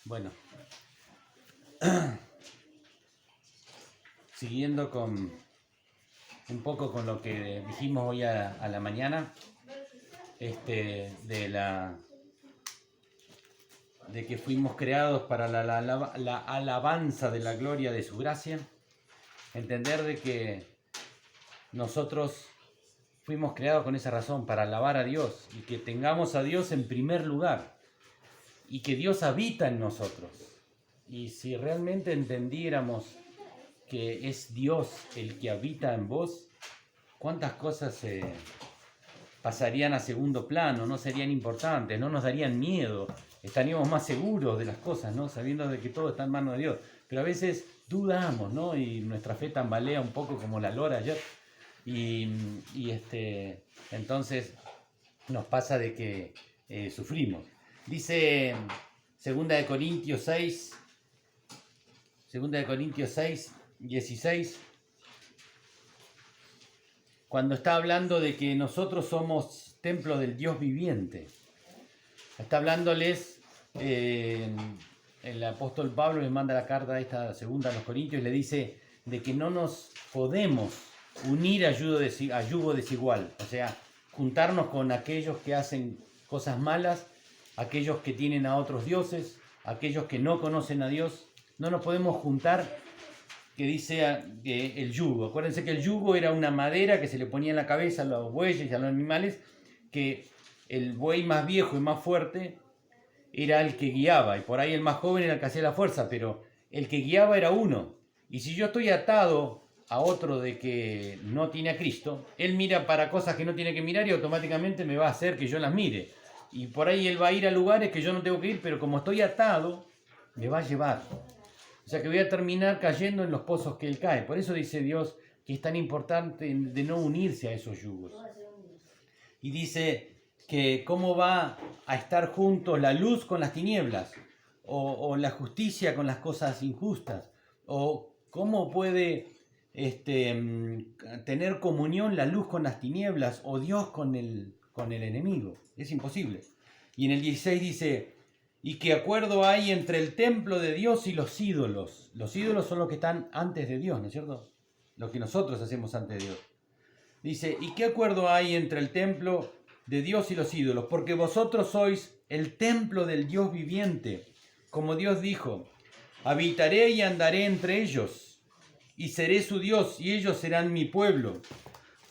Bueno, siguiendo con un poco con lo que dijimos hoy a la mañana, de que fuimos creados para la alabanza de la gloria de su gracia, entender de que nosotros fuimos creados con esa razón, para alabar a Dios, y que tengamos a Dios en primer lugar, y que Dios habita en nosotros. Y si realmente entendiéramos que es Dios el que habita en vos, cuántas cosas pasarían a segundo plano, no serían importantes, no nos darían miedo, estaríamos más seguros de las cosas, ¿no? Sabiendo de que todo está en manos de Dios. Pero a veces dudamos, ¿no? Y nuestra fe tambalea un poco como la lora ayer. Entonces nos pasa de que sufrimos. Dice 2 de Corintios 6, 16, cuando está hablando de que nosotros somos templo del Dios viviente. Está hablándoles, el apóstol Pablo les manda la carta esta segunda a los Corintios y le dice de que no nos podemos unir a yugo desigual, o sea, juntarnos con aquellos que hacen cosas malas, aquellos que tienen a otros dioses, aquellos que no conocen a Dios. No nos podemos juntar, que dice el yugo. Acuérdense que el yugo era una madera que se le ponía en la cabeza a los bueyes y a los animales, que el buey más viejo y más fuerte era el que guiaba, y por ahí el más joven era el que hacía la fuerza, pero el que guiaba era uno. Y si yo estoy atado a otro de que no tiene a Cristo, él mira para cosas que no tiene que mirar y automáticamente me va a hacer que yo las mire. Y por ahí él va a ir a lugares que yo no tengo que ir, pero como estoy atado, me va a llevar. O sea que voy a terminar cayendo en los pozos que él cae. Por eso dice Dios que es tan importante de no unirse a esos yugos. Y dice que cómo va a estar juntos la luz con las tinieblas, o la justicia con las cosas injustas, o cómo puede tener comunión la luz con las tinieblas, o Dios con el enemigo. Es imposible. Y en el 16 dice: y qué acuerdo hay entre el templo de Dios y los ídolos. Los ídolos son los que están antes de Dios, ¿no es cierto? Lo que nosotros hacemos antes de Dios. Dice: ¿y qué acuerdo hay entre el templo de Dios y los ídolos? Porque vosotros sois el templo del Dios viviente. Como Dios dijo: habitaré y andaré entre ellos, y seré su Dios, y ellos serán mi pueblo.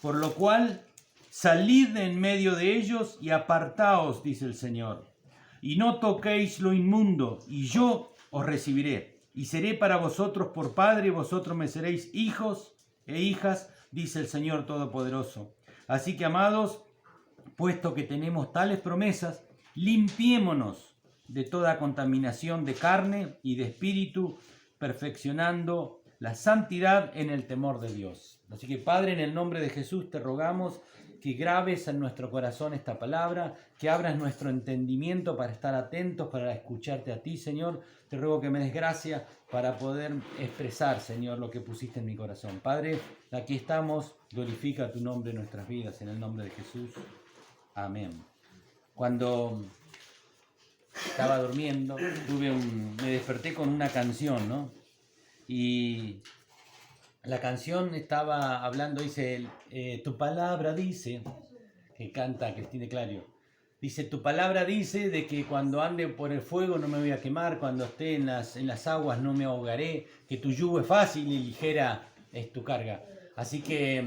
Por lo cual, salid de en medio de ellos y apartaos, dice el Señor. Y no toquéis lo inmundo, y yo os recibiré. Y seré para vosotros por Padre, y vosotros me seréis hijos e hijas, dice el Señor Todopoderoso. Así que, amados, puesto que tenemos tales promesas, limpiémonos de toda contaminación de carne y de espíritu, perfeccionando la santidad en el temor de Dios. Así que, Padre, en el nombre de Jesús te rogamos que grabes en nuestro corazón esta palabra, que abras nuestro entendimiento para estar atentos, para escucharte a ti, Señor. Te ruego que me des gracia para poder expresar, Señor, lo que pusiste en mi corazón. Padre, aquí estamos, glorifica tu nombre en nuestras vidas, en el nombre de Jesús. Amén. Cuando estaba durmiendo, me desperté con una canción, ¿no? Y la canción estaba hablando, dice, tu palabra dice, que canta Cristina Clario, dice: tu palabra dice de que cuando ande por el fuego no me voy a quemar, cuando esté en las aguas no me ahogaré, que tu yugo es fácil y ligera es tu carga. Así que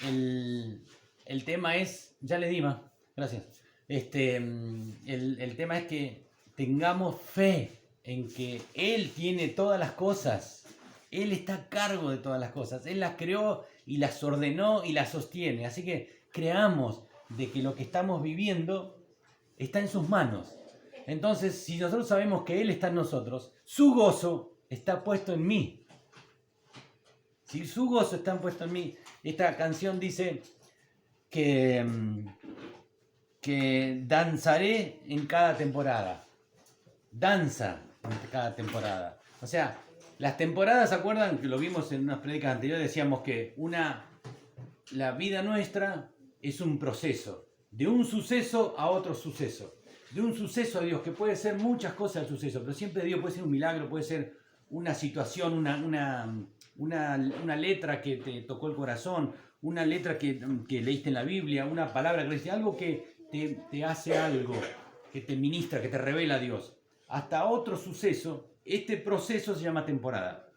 el tema es, ya le di más, gracias. El tema es que tengamos fe en que Él tiene todas las cosas. Él está a cargo de todas las cosas. Él las creó y las ordenó y las sostiene. Así que creamos de que lo que estamos viviendo está en sus manos. Entonces, si nosotros sabemos que Él está en nosotros, su gozo está puesto en mí. Si su gozo está puesto en mí, esta canción dice que danzaré en cada temporada. Danza en cada temporada. O sea, las temporadas, ¿se acuerdan? Que lo vimos en unas prédicas anteriores, decíamos que la vida nuestra es un proceso, de un suceso a otro suceso. de un suceso de Dios, que puede ser muchas cosas el suceso, pero siempre de Dios puede ser un milagro, puede ser una situación, una letra que te tocó el corazón, una letra que leíste en la Biblia, una palabra que leíste, algo que te hace algo, que te ministra, que te revela a Dios. Hasta otro suceso, este proceso se llama temporada.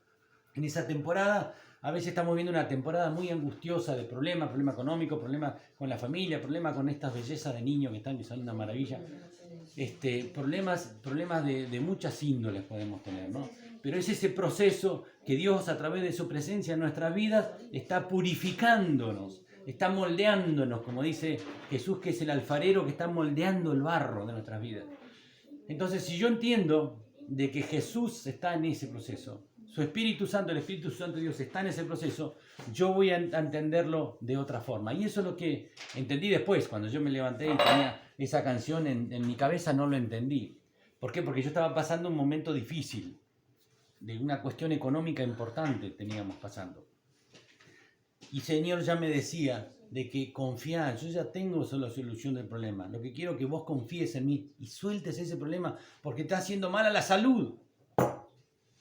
En esa temporada, a veces estamos viendo una temporada muy angustiosa de problemas económicos, problemas con la familia, problemas con estas bellezas de niños que son una maravilla. Problemas de muchas índoles podemos tener, ¿no? Pero es ese proceso que Dios, a través de su presencia en nuestras vidas, está purificándonos, está moldeándonos, como dice Jesús, que es el alfarero que está moldeando el barro de nuestras vidas. Entonces, si yo entiendo de que Jesús está en ese proceso, su Espíritu Santo, el Espíritu Santo de Dios está en ese proceso, yo voy a entenderlo de otra forma. Y eso es lo que entendí después, cuando yo me levanté y tenía esa canción en mi cabeza, no lo entendí. ¿Por qué? Porque yo estaba pasando un momento difícil, de una cuestión económica importante teníamos pasando. Y el Señor ya me decía de que confía, yo ya tengo la solución del problema. Lo que quiero es que vos confíes en mí y sueltes ese problema porque está haciendo mal a la salud.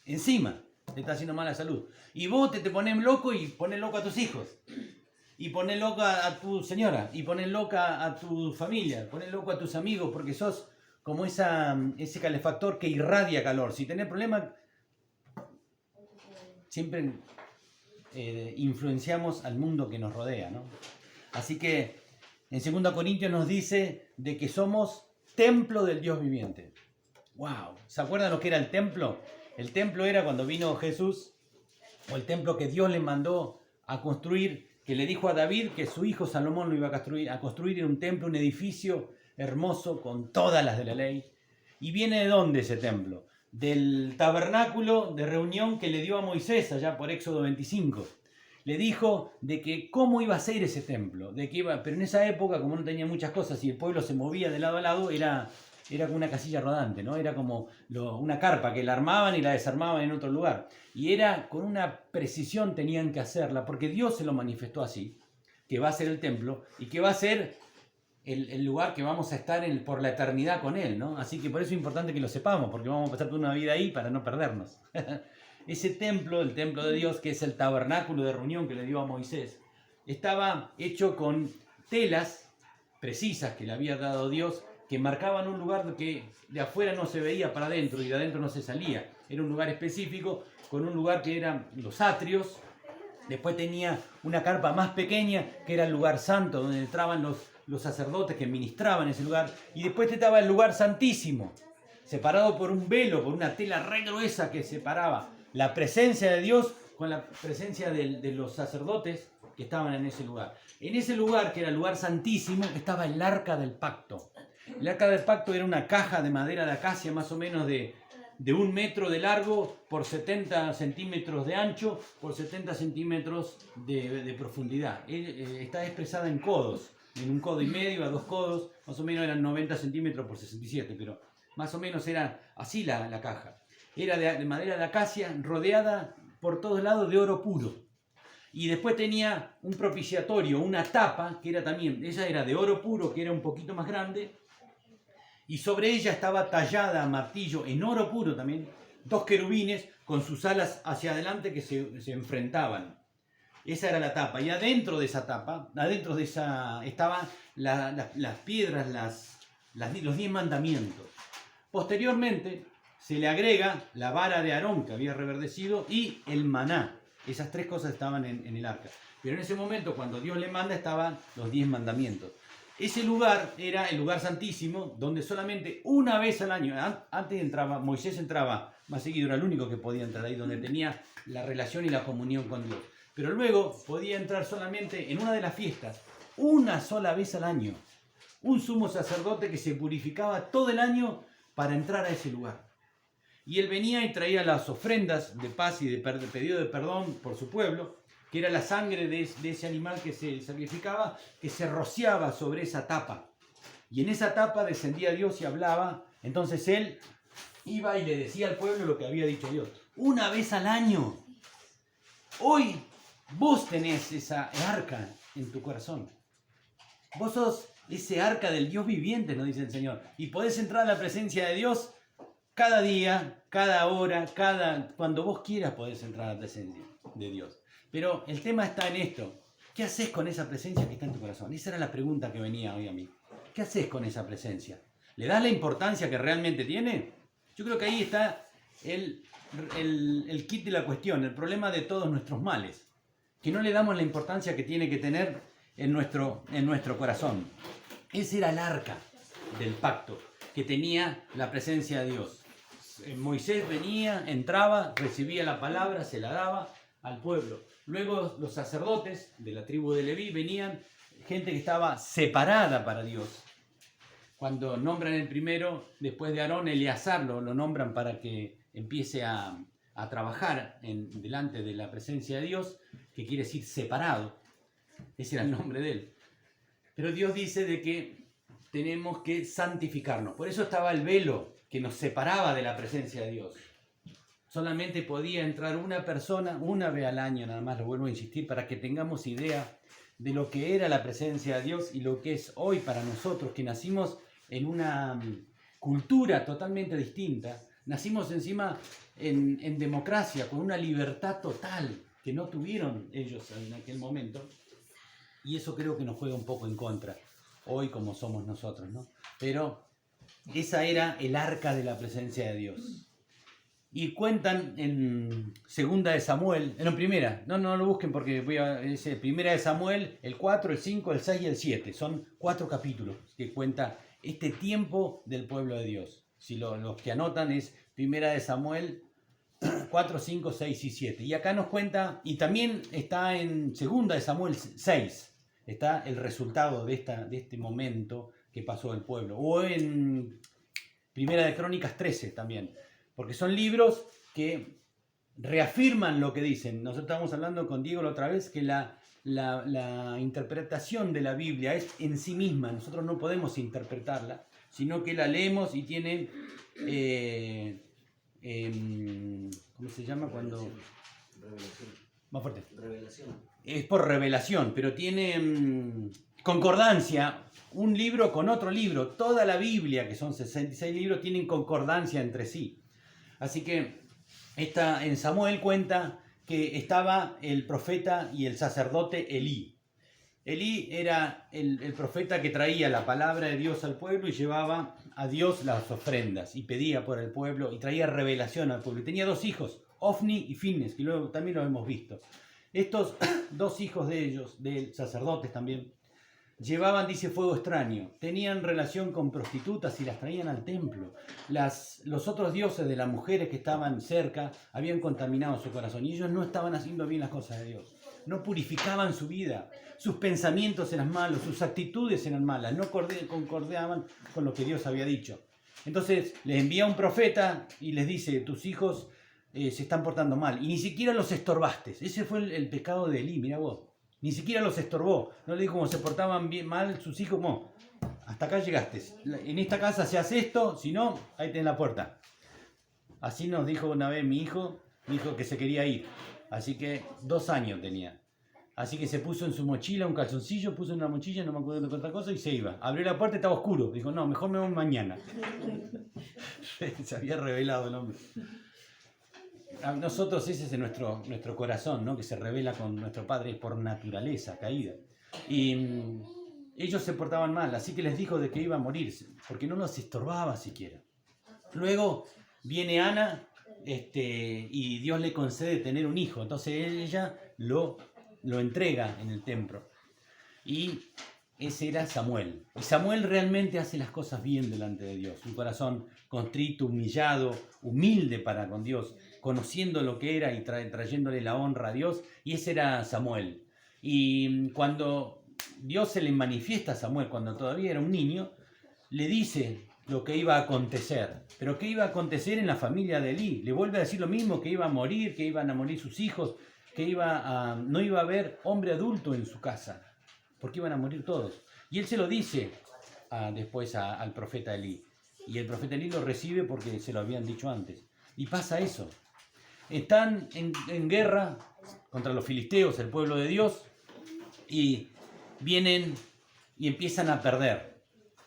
Encima, te está haciendo mal a la salud. Y vos te pones loco y pones loco a tus hijos. Y pones loca a tu señora. Y pones loca a tu familia. Pones loco a tus amigos porque sos como ese calefactor que irradia calor. Si tenés problemas, siempre influenciamos al mundo que nos rodea, ¿no? Así que en 2 Corintios nos dice de que somos templo del Dios viviente. ¡Wow! ¿Se acuerdan lo que era el templo? El templo era cuando vino Jesús, o el templo que Dios le mandó a construir, que le dijo a David que su hijo Salomón lo iba a construir en un templo, un edificio hermoso con todas las de la ley. ¿Y viene de dónde ese templo? Del tabernáculo de reunión que le dio a Moisés allá por Éxodo 25. Le dijo de que cómo iba a ser ese templo, pero en esa época, como no tenía muchas cosas y el pueblo se movía de lado a lado, era como una casilla rodante, ¿no? Era como una carpa que la armaban y la desarmaban en otro lugar. Y era con una precisión tenían que hacerla, porque Dios se lo manifestó así, que va a ser el templo y que va a ser el lugar que vamos a estar por la eternidad con Él, ¿no? Así que por eso es importante que lo sepamos, porque vamos a pasar toda una vida ahí para no perdernos. Ese templo, el templo de Dios, que es el tabernáculo de reunión que le dio a Moisés, estaba hecho con telas precisas que le había dado Dios, que marcaban un lugar que de afuera no se veía para adentro y de adentro no se salía. Era un lugar específico, con un lugar que eran los atrios. Después tenía una carpa más pequeña, que era el lugar santo, donde entraban los sacerdotes que ministraban en ese lugar. Y después estaba el lugar santísimo, separado por un velo, por una tela re gruesa que separaba la presencia de Dios con la presencia de los sacerdotes que estaban en ese lugar. En ese lugar, que era el lugar santísimo, estaba el arca del pacto. El arca del pacto era una caja de madera de acacia más o menos de 1 metro de largo por 70 centímetros de ancho por 70 centímetros de profundidad. Está expresada en codos, en 1,5 codos a 2 codos, más o menos eran 90 centímetros por 67, pero más o menos era así la caja. Era de madera de acacia rodeada por todos lados de oro puro. Y después tenía un propiciatorio, una tapa, que era también, ella era de oro puro, que era un poquito más grande, y sobre ella estaba tallada a martillo, en oro puro también, 2 querubines con sus alas hacia adelante que se enfrentaban. Esa era la tapa. Y adentro de esa tapa, adentro de esa, estaban las piedras, los 10 mandamientos. Posteriormente se le agrega la vara de Aarón que había reverdecido y el maná. Esas 3 cosas estaban en el arca. Pero en ese momento, cuando Dios le manda, estaban los 10 mandamientos. Ese lugar era el lugar santísimo, donde solamente una vez al año, antes entraba, Moisés entraba más seguido, era el único que podía entrar ahí, donde tenía la relación y la comunión con Dios. Pero luego podía entrar solamente en una de las fiestas, una sola vez al año. Un sumo sacerdote que se purificaba todo el año para entrar a ese lugar. Y él venía y traía las ofrendas de paz y de pedido de perdón por su pueblo, que era la sangre de ese animal que se sacrificaba, que se rociaba sobre esa tapa. Y en esa tapa descendía Dios y hablaba. Entonces él iba y le decía al pueblo lo que había dicho Dios. Una vez al año. Hoy vos tenés esa arca en tu corazón. Vos sos ese arca del Dios viviente, nos dice el Señor. Y podés entrar a la presencia de Dios cada día, cada hora, cuando vos quieras podés entrar a la presencia de Dios. Pero el tema está en esto. ¿Qué haces con esa presencia que está en tu corazón? Esa era la pregunta que venía hoy a mí. ¿Qué haces con esa presencia? ¿Le das la importancia que realmente tiene? Yo creo que ahí está el kit de la cuestión, el problema de todos nuestros males. Que no le damos la importancia que tiene que tener en nuestro corazón. Ese era el arca del pacto, que tenía la presencia de Dios. Moisés venía, entraba, recibía la palabra, se la daba al pueblo. Luego los sacerdotes de la tribu de Leví venían, gente que estaba separada para Dios. Cuando nombran el primero, después de Aarón, Eleazar lo nombran para que empiece a trabajar delante de la presencia de Dios, que quiere decir separado. Ese era el nombre de él. Pero Dios dice de que tenemos que santificarnos. Por eso estaba el velo que nos separaba de la presencia de Dios. Solamente podía entrar una persona una vez al año, nada más, lo vuelvo a insistir, para que tengamos idea de lo que era la presencia de Dios y lo que es hoy para nosotros, que nacimos en una cultura totalmente distinta. Nacimos encima en democracia, con una libertad total que no tuvieron ellos en aquel momento. Y eso creo que nos juega un poco en contra, hoy como somos nosotros, ¿no? Pero esa era el arca de la presencia de Dios. Y cuentan en segunda de Samuel, no, primera, no lo busquen porque primera de Samuel, el 4, el 5, el 6 y el 7. Son 4 capítulos que cuenta este tiempo del pueblo de Dios. Si los que anotan es primera de Samuel 4, 5, 6 y 7. Y acá nos cuenta, y también está en segunda de Samuel 6, está el resultado de este momento que pasó el pueblo. O en primera de Crónicas 13 también. Porque son libros que reafirman lo que dicen. Nosotros estábamos hablando con Diego la otra vez que la interpretación de la Biblia es en sí misma. Nosotros no podemos interpretarla, sino que la leemos y tiene... ¿cómo se llama cuando...? Revelación. Más fuerte. Revelación. Es por revelación, pero tiene concordancia. Un libro con otro libro. Toda la Biblia, que son 66 libros, tienen concordancia entre sí. Así que en Samuel cuenta que estaba el profeta y el sacerdote Elí. Elí era el profeta que traía la palabra de Dios al pueblo y llevaba a Dios las ofrendas y pedía por el pueblo y traía revelación al pueblo. Y tenía 2 hijos, Ofni y Finnes, que luego también lo hemos visto. Estos 2 hijos de ellos, de sacerdotes también, llevaban, dice, fuego extraño. Tenían relación con prostitutas y las traían al templo. Los otros dioses de las mujeres que estaban cerca habían contaminado su corazón y ellos no estaban haciendo bien las cosas de Dios. No purificaban su vida. Sus pensamientos eran malos, sus actitudes eran malas. No concordaban con lo que Dios había dicho. Entonces les envía un profeta y les dice, tus hijos se están portando mal. Y ni siquiera los estorbaste. Ese fue el pecado de Elí, mira vos. Ni siquiera los estorbó. No le dijo cómo se portaban bien, mal sus hijos. No, hasta acá llegaste. En esta casa se hace esto, si no, ahí tenés la puerta. Así nos dijo una vez mi hijo que se quería ir. Así que 2 años tenía. Así que se puso en su mochila un calzoncillo, puso en una mochila, no me acuerdo de otra cosa, y se iba. Abrió la puerta y estaba oscuro. Dijo, no, mejor me voy mañana. Se había revelado el hombre. A nosotros ese es nuestro corazón, ¿no? Que se revela con nuestro Padre por naturaleza, caída. Y ellos se portaban mal, así que les dijo de que iba a morirse, porque no los estorbaba siquiera. Luego viene Ana y Dios le concede tener un hijo, entonces ella lo entrega en el templo. Y ese era Samuel. Y Samuel realmente hace las cosas bien delante de Dios. Un corazón contrito, humillado, humilde para con Dios, conociendo lo que era y trayéndole la honra a Dios. Y ese era Samuel. Y cuando Dios se le manifiesta a Samuel, cuando todavía era un niño, le dice lo que iba a acontecer. Pero ¿qué iba a acontecer en la familia de Elí? Le vuelve a decir lo mismo, que iba a morir, que iban a morir sus hijos, que no iba a haber hombre adulto en su casa, porque iban a morir todos. Y él se lo dice después al profeta Elí. Y el profeta Elí lo recibe porque se lo habían dicho antes. Y pasa eso. Están en guerra contra los filisteos, el pueblo de Dios, y vienen y empiezan a perder.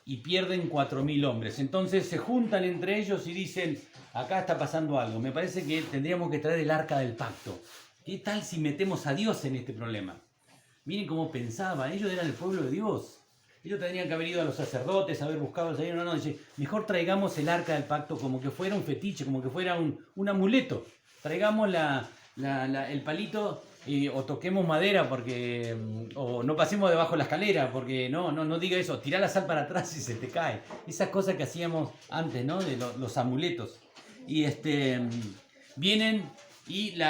Y pierden 4.000 hombres. Entonces se juntan entre ellos y dicen, acá está pasando algo. Me parece que tendríamos que traer el arca del pacto. ¿Qué tal si metemos a Dios en este problema? Miren cómo pensaban. Ellos eran el pueblo de Dios. Ellos tendrían que haber ido a los sacerdotes, haber buscado al Señor. No, dice, mejor traigamos el arca del pacto como que fuera un fetiche, como que fuera un amuleto. Traigamos el palito o toquemos madera porque o no pasemos debajo de la escalera porque no diga eso, tirá la sal para atrás y se te cae. Esas cosas que hacíamos antes, ¿no? De los amuletos. Y vienen y el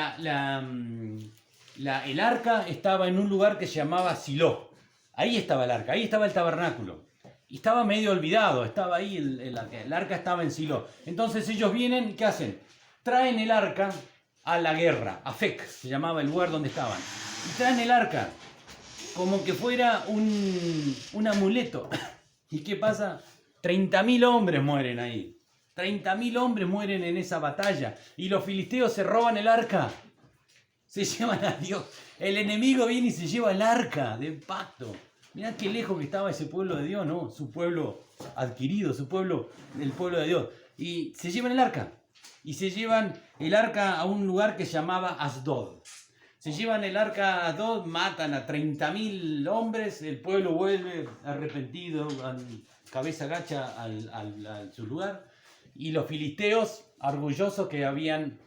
arca estaba en un lugar que se llamaba Silo. Ahí estaba el arca, ahí estaba el tabernáculo. Y estaba medio olvidado, estaba ahí el arca estaba en Silo. Entonces ellos vienen, ¿qué hacen? Traen el arca a la guerra, a Afec, se llamaba el lugar donde estaban. Y traen el arca como que fuera un amuleto. ¿Y qué pasa? 30.000 hombres mueren ahí. 30.000 hombres mueren en esa batalla. Y los filisteos se roban el arca. Se llevan a Dios. El enemigo viene y se lleva el arca del pacto. Mirá qué lejos que estaba ese pueblo de Dios, ¿no? Su pueblo adquirido, el pueblo de Dios. Y se llevan el arca. Y se llevan el arca a un lugar que se llamaba Asdod. Se llevan el arca a Asdod, matan a 30.000 hombres, el pueblo vuelve arrepentido, cabeza gacha a su lugar. Y los filisteos, orgullosos que habían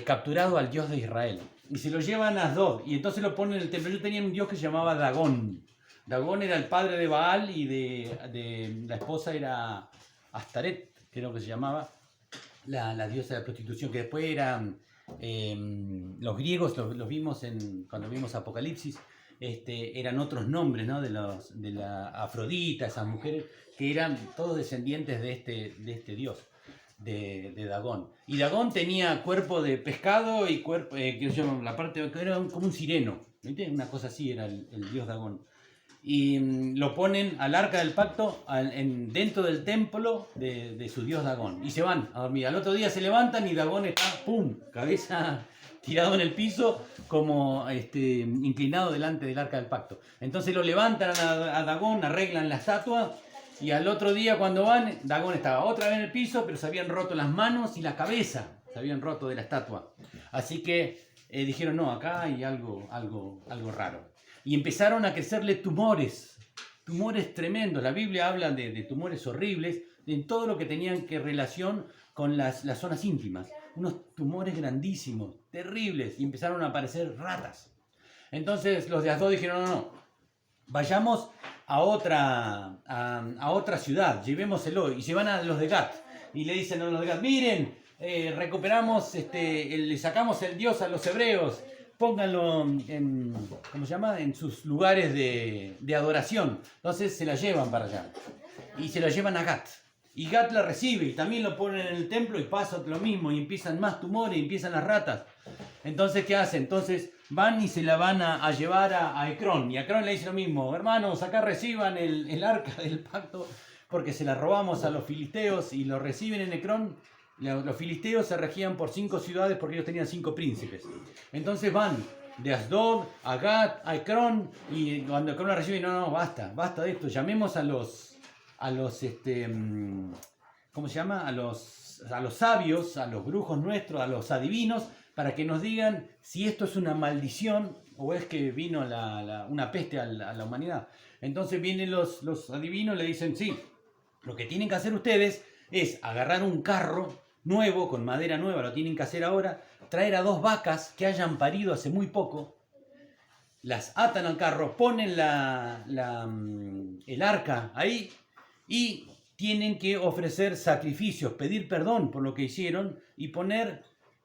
capturado al Dios de Israel. Y se lo llevan a Asdod. Y entonces lo ponen en el templo. Ellos tenían un Dios que se llamaba Dagón. Dagón era el padre de Baal y de la esposa era Astaret, creo que se llamaba. La diosa de la prostitución, que después eran los griegos, los vimos cuando vimos Apocalipsis, eran otros nombres, ¿no? de la Afrodita, esas mujeres, que eran todos descendientes de este dios, de Dagón. Y Dagón tenía cuerpo de pescado y cuerpo, que se llama, la parte que era como un sireno, ¿viste? Una cosa así era el dios Dagón. Y lo ponen al arca del pacto dentro del templo de su dios Dagón. Y se van a dormir. Al otro día se levantan y Dagón está, ¡pum!, cabeza tirado en el piso, como inclinado delante del arca del pacto. Entonces lo levantan a Dagón, arreglan la estatua. Y al otro día cuando van, Dagón estaba otra vez en el piso, pero se habían roto las manos y la cabeza. Se habían roto de la estatua. Así que dijeron, no, acá hay algo raro. Y empezaron a crecerle tumores tremendos. La Biblia habla de tumores horribles, en todo lo que tenían que relación con las zonas íntimas. Unos tumores grandísimos, terribles, y empezaron a aparecer ratas. Entonces los de Asdod dijeron, no, vayamos a otra ciudad, llevémoselo. Y se van a los de Gat, y le dicen a los de Gat, miren, recuperamos, le sacamos el Dios a los hebreos, pónganlo en sus lugares de adoración. Entonces se la llevan para allá. Y se la llevan a Gat. Y Gat la recibe y también lo ponen en el templo y pasa lo mismo. Y empiezan más tumores y empiezan las ratas. Entonces, ¿qué hacen? Entonces van y se la van a llevar a Ecrón. Y a Ecrón le dice lo mismo. Hermanos, acá reciban el arca del pacto porque se la robamos a los filisteos y lo reciben en Ecrón. Los filisteos se regían por 5 ciudades porque ellos tenían 5 príncipes. Entonces van de Asdod a Gat, a Ecrón, y cuando Ecrón la recibe, no, basta de esto. Llamemos a los ¿cómo se llama? A los sabios, a los brujos nuestros, a los adivinos, para que nos digan si esto es una maldición o es que vino una peste a la humanidad. Entonces vienen los adivinos y le dicen, sí, lo que tienen que hacer ustedes es agarrar un carro nuevo, con madera nueva, lo tienen que hacer ahora, traer a 2 vacas que hayan parido hace muy poco, las atan al carro, ponen el arca ahí y tienen que ofrecer sacrificios, pedir perdón por lo que hicieron y poner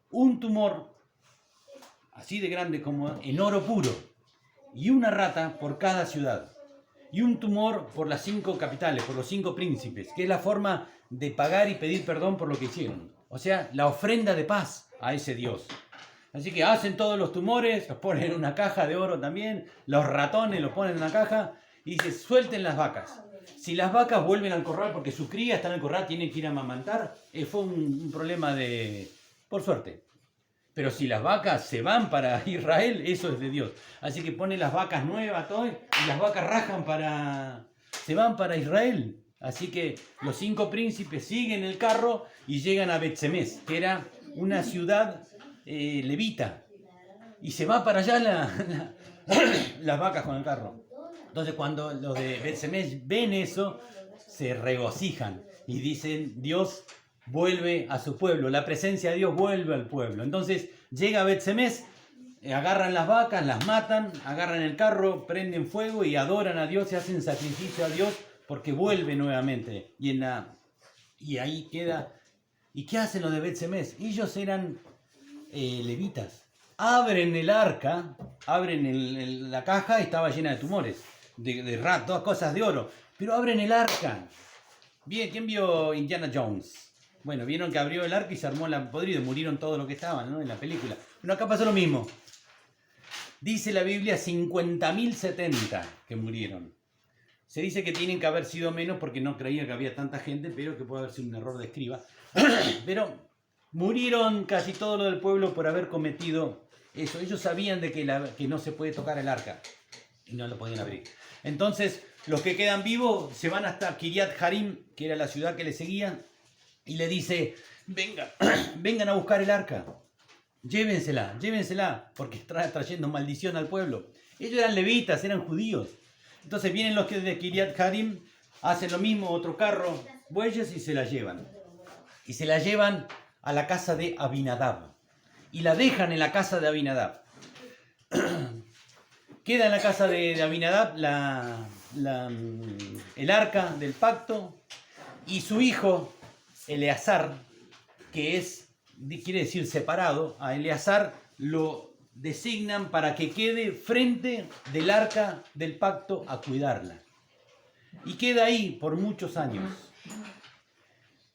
un tumor así de grande como en oro puro y una rata por cada ciudad y un tumor por las 5 capitales, por los 5 príncipes, que es la forma de pagar y pedir perdón por lo que hicieron. O sea, la ofrenda de paz a ese Dios. Así que hacen todos los tumores, los ponen en una caja de oro también, los ratones los ponen en una caja y se suelten las vacas. Si las vacas vuelven al corral porque su cría está en el corral, tienen que ir a amamantar, fue un problema por suerte. Pero si las vacas se van para Israel, eso es de Dios. Así que pone las vacas nuevas, todo, y las vacas se van para Israel. Así que los 5 príncipes siguen el carro y llegan a Bet-Semes, que era una ciudad levita. Y se va para allá las vacas con el carro. Entonces cuando los de Bet-Semes ven eso, se regocijan y dicen, Dios vuelve a su pueblo, la presencia de Dios vuelve al pueblo. Entonces llega a Bet-Semes, agarran las vacas, las matan, agarran el carro, prenden fuego y adoran a Dios y hacen sacrificio a Dios porque vuelve nuevamente. Y ahí queda. ¿Y qué hacen los de Bet-Semes? Ellos eran levitas. Abren el arca, abren la caja, estaba llena de tumores, de rat, todas cosas de oro. Pero abren el arca. Bien, ¿quién vio Indiana Jones? Bueno, vieron que abrió el arca y se armó la podrido, murieron todos los que estaban, ¿no? En la película. Bueno, acá pasó lo mismo. Dice la Biblia 50.070 que murieron. Se dice que tienen que haber sido menos porque no creía que había tanta gente, pero que puede haber sido un error de escriba. Pero murieron casi todo lo del pueblo por haber cometido eso. Ellos sabían de que no se puede tocar el arca y no lo podían abrir. Entonces, los que quedan vivos se van hasta Kiriat Jearim, que era la ciudad que le seguía, y le dice, vengan a buscar el arca, llévensela, porque está trayendo maldición al pueblo. Ellos eran levitas, eran judíos. Entonces vienen los que de Kiriat Jearim, hacen lo mismo, otro carro, bueyes, y se la llevan. Y se la llevan a la casa de Abinadab. Y la dejan en la casa de Abinadab. Queda en la casa de Abinadab el arca del pacto, y su hijo Eleazar, que quiere decir separado, a Eleazar lo designan para que quede frente del arca del pacto a cuidarla. Y queda ahí por muchos años.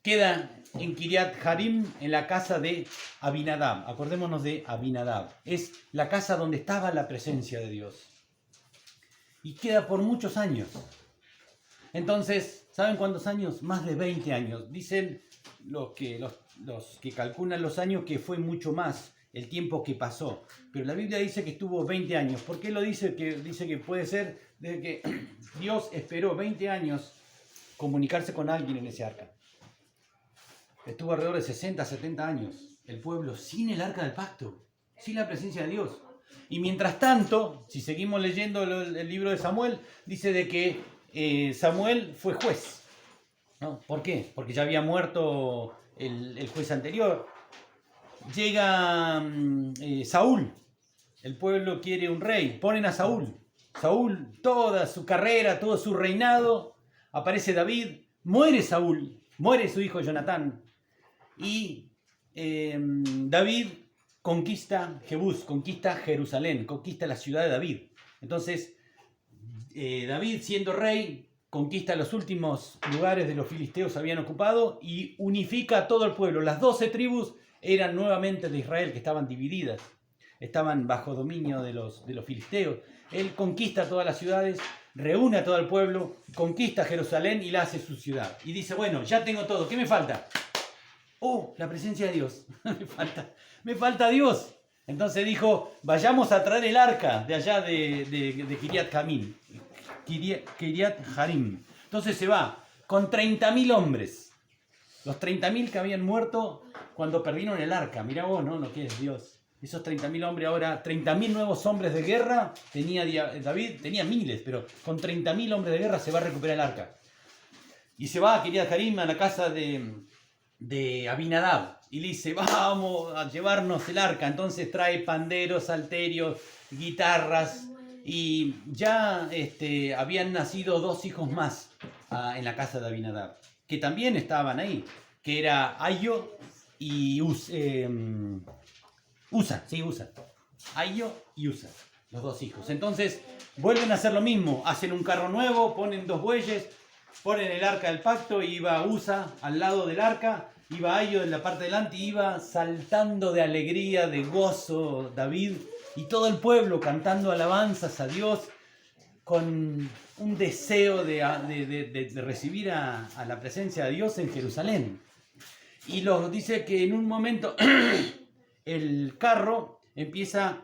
Queda en Kiriat Jearim, en la casa de Abinadab. Acordémonos de Abinadab. Es la casa donde estaba la presencia de Dios. Y queda por muchos años. Entonces, ¿saben cuántos años? Más de 20 años. Dicen los que calculan los años que fue mucho más el tiempo que pasó. Pero la Biblia dice que estuvo 20 años. ¿Por qué lo dice? Dice que puede ser desde que Dios esperó 20 años comunicarse con alguien en ese arca. Estuvo alrededor de 60, 70 años el pueblo sin el arca del pacto, sin la presencia de Dios. Y mientras tanto, si seguimos leyendo el libro de Samuel, dice de que Samuel fue juez, ¿no? ¿Por qué? Porque ya había muerto el juez anterior. Llega Saúl, el pueblo quiere un rey, ponen a Saúl. Saúl, toda su carrera, todo su reinado, aparece David, muere Saúl, muere su hijo Jonatán. Y David conquista Jebús, conquista Jerusalén, conquista la ciudad de David. Entonces, David, siendo rey, conquista los últimos lugares de los filisteos habían ocupado y unifica a todo el pueblo. Las 12 tribus eran nuevamente de Israel, que estaban divididas, estaban bajo dominio de los filisteos. Él conquista todas las ciudades, reúne a todo el pueblo, conquista Jerusalén y la hace su ciudad. Y dice, bueno, ya tengo todo, ¿qué me falta? Oh, la presencia de Dios. me falta Dios. Entonces dijo, vayamos a traer el arca de allá de Kiriat Jearim. Entonces se va con 30.000 hombres. Los 30.000 que habían muerto cuando perdieron el arca. Mirá vos, ¿no? Lo que es Dios. Esos 30.000 hombres ahora, 30.000 nuevos hombres de guerra. David tenía miles, pero con 30.000 hombres de guerra se va a recuperar el arca. Y se va a Kiriat Jearim, a la casa de Abinadab, y le dice, vamos a llevarnos el arca. Entonces trae panderos, salterios, guitarras, y ya habían nacido 2 hijos más en la casa de Abinadab, que también estaban ahí, que era Ayo y Usa. Ayo y Usa, los 2 hijos. Entonces vuelven a hacer lo mismo, hacen un carro nuevo, ponen 2 bueyes, ponen el arca del pacto, y iba Usa al lado del arca, iba Ayo en la parte de delante, y iba saltando de alegría, de gozo David, y todo el pueblo cantando alabanzas a Dios, con un deseo de recibir a la presencia de Dios en Jerusalén. Y dice que en un momento el carro empieza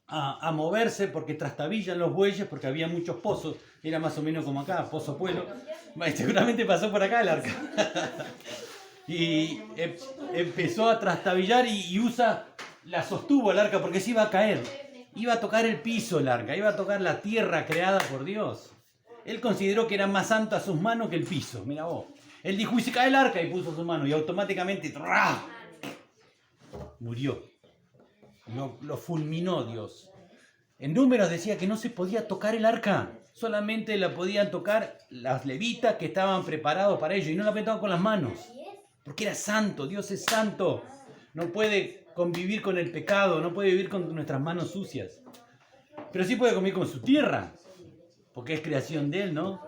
a moverse porque trastabillan los bueyes, porque había muchos pozos, era más o menos como acá, Pozo Pueblo. Seguramente pasó por acá el arca. Y empezó a trastabillar y Usa la sostuvo el arca porque se iba a caer. Iba a tocar el piso el arca, iba a tocar la tierra creada por Dios. Él consideró que era más santo a sus manos que el piso, mira vos. Él dijo, y se cae el arca, y puso su mano, y automáticamente ¡tra! Murió. Lo fulminó Dios. En Números decía que no se podía tocar el arca, solamente la podían tocar las levitas que estaban preparados para ello, y no la podían tocar con las manos, porque era santo, Dios es santo. No puede convivir con el pecado, no puede vivir con nuestras manos sucias. Pero sí puede convivir con su tierra, porque es creación de Él, ¿no?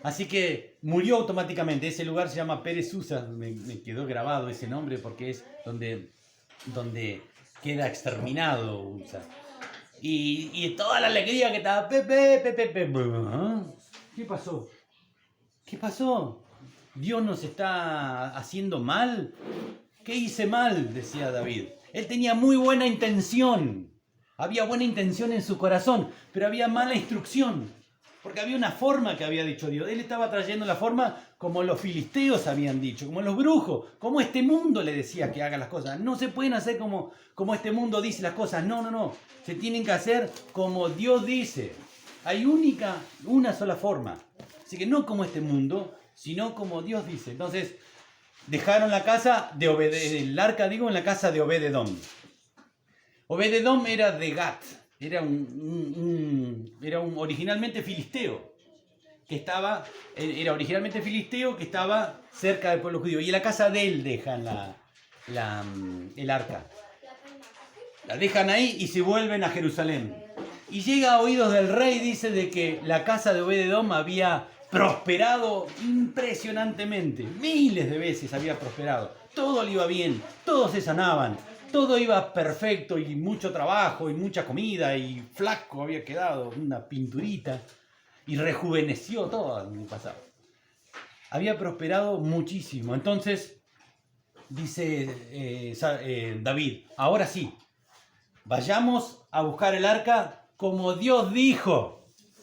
Así que murió automáticamente. Ese lugar se llama Pérez Usa, me quedó grabado ese nombre porque es donde queda exterminado Usa. Y toda la alegría que estaba, ¿qué pasó? ¿Qué pasó? ¿Dios nos está haciendo mal? ¿Qué hice mal?, decía David. Él tenía muy buena intención. Había buena intención en su corazón, pero había mala instrucción. Porque había una forma que había dicho Dios. Él estaba trayendo la forma como los filisteos habían dicho, como los brujos, como este mundo le decía que haga las cosas. No se pueden hacer como este mundo dice las cosas. No. Se tienen que hacer como Dios dice. Hay una sola forma. Así que no como este mundo, sino como Dios dice. Entonces, dejaron la casa de el arca, en la casa de Obed-edom. Obed-edom era de Gat, era un originalmente filisteo, era originalmente filisteo que estaba cerca del pueblo judío. Y en la casa de él dejan el arca. La dejan ahí y se vuelven a Jerusalén. Y llega a oídos del rey, dice, de que la casa de Obed-edom había prosperado impresionantemente. Miles de veces había prosperado. Todo le iba bien, todos se sanaban, todo iba perfecto y mucho trabajo y mucha comida y flaco había quedado, una pinturita. Y rejuveneció todo en el pasado. Había prosperado muchísimo. Entonces, dice David, ahora sí, vayamos a buscar el arca como Dios dijo.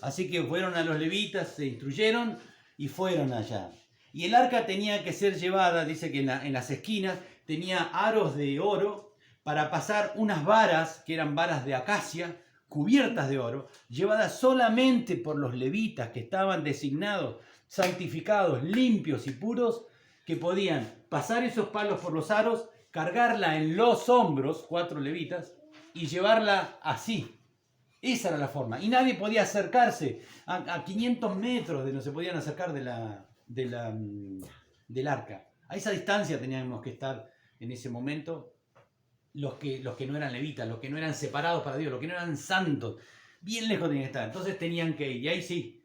Así que fueron a los levitas, se instruyeron y fueron allá. Y el arca tenía que ser llevada, dice que en las esquinas tenía aros de oro para pasar unas varas, que eran varas de acacia, cubiertas de oro, llevadas solamente por los levitas que estaban designados, santificados, limpios y puros, que podían pasar esos palos por los aros, cargarla en los hombros, 4 levitas, y llevarla así. Esa era la forma. Y nadie podía acercarse a 500 metros no se podían acercar del arca. A esa distancia teníamos que estar en ese momento los que no eran levitas, los que no eran separados para Dios, los que no eran santos. Bien lejos tenían que estar. Entonces tenían que ir. Y ahí sí,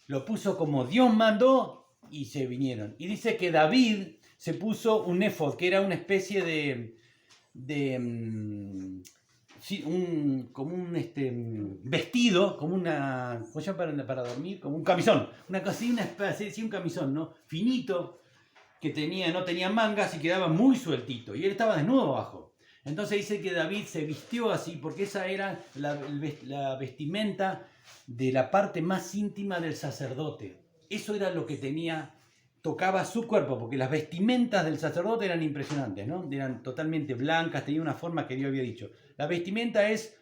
lo puso como Dios mandó y se vinieron. Y dice que David se puso un éfod, que era una especie como un vestido, como una, ¿cómo se llama para dormir? Como un camisón, una especie, sí, un camisón, ¿no? Finito, que no tenía mangas y quedaba muy sueltito, y él estaba desnudo abajo. Entonces dice que David se vistió así, porque esa era la vestimenta de la parte más íntima del sacerdote. Eso era lo que tocaba su cuerpo, porque las vestimentas del sacerdote eran impresionantes, ¿no? Eran totalmente blancas, tenían una forma que Dios había dicho. La vestimenta es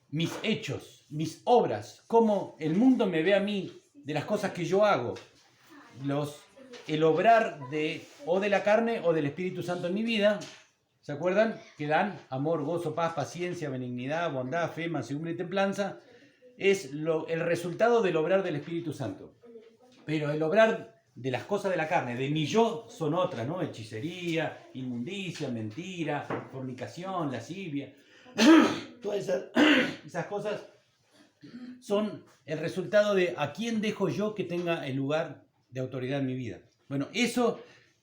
mis hechos, mis obras, cómo el mundo me ve a mí, de las cosas que yo hago, el obrar o de la carne o del Espíritu Santo en mi vida. ¿Se acuerdan? Que dan amor, gozo, paz, paciencia, benignidad, bondad, fe, mansedumbre y templanza. Es el resultado del obrar del Espíritu Santo. Pero el obrar de las cosas de la carne, de mi yo, son otras, ¿no? Hechicería, inmundicia, mentira, fornicación, lascivia. Todas esas cosas son el resultado de a quién dejo yo que tenga el lugar de autoridad en mi vida. Bueno, ese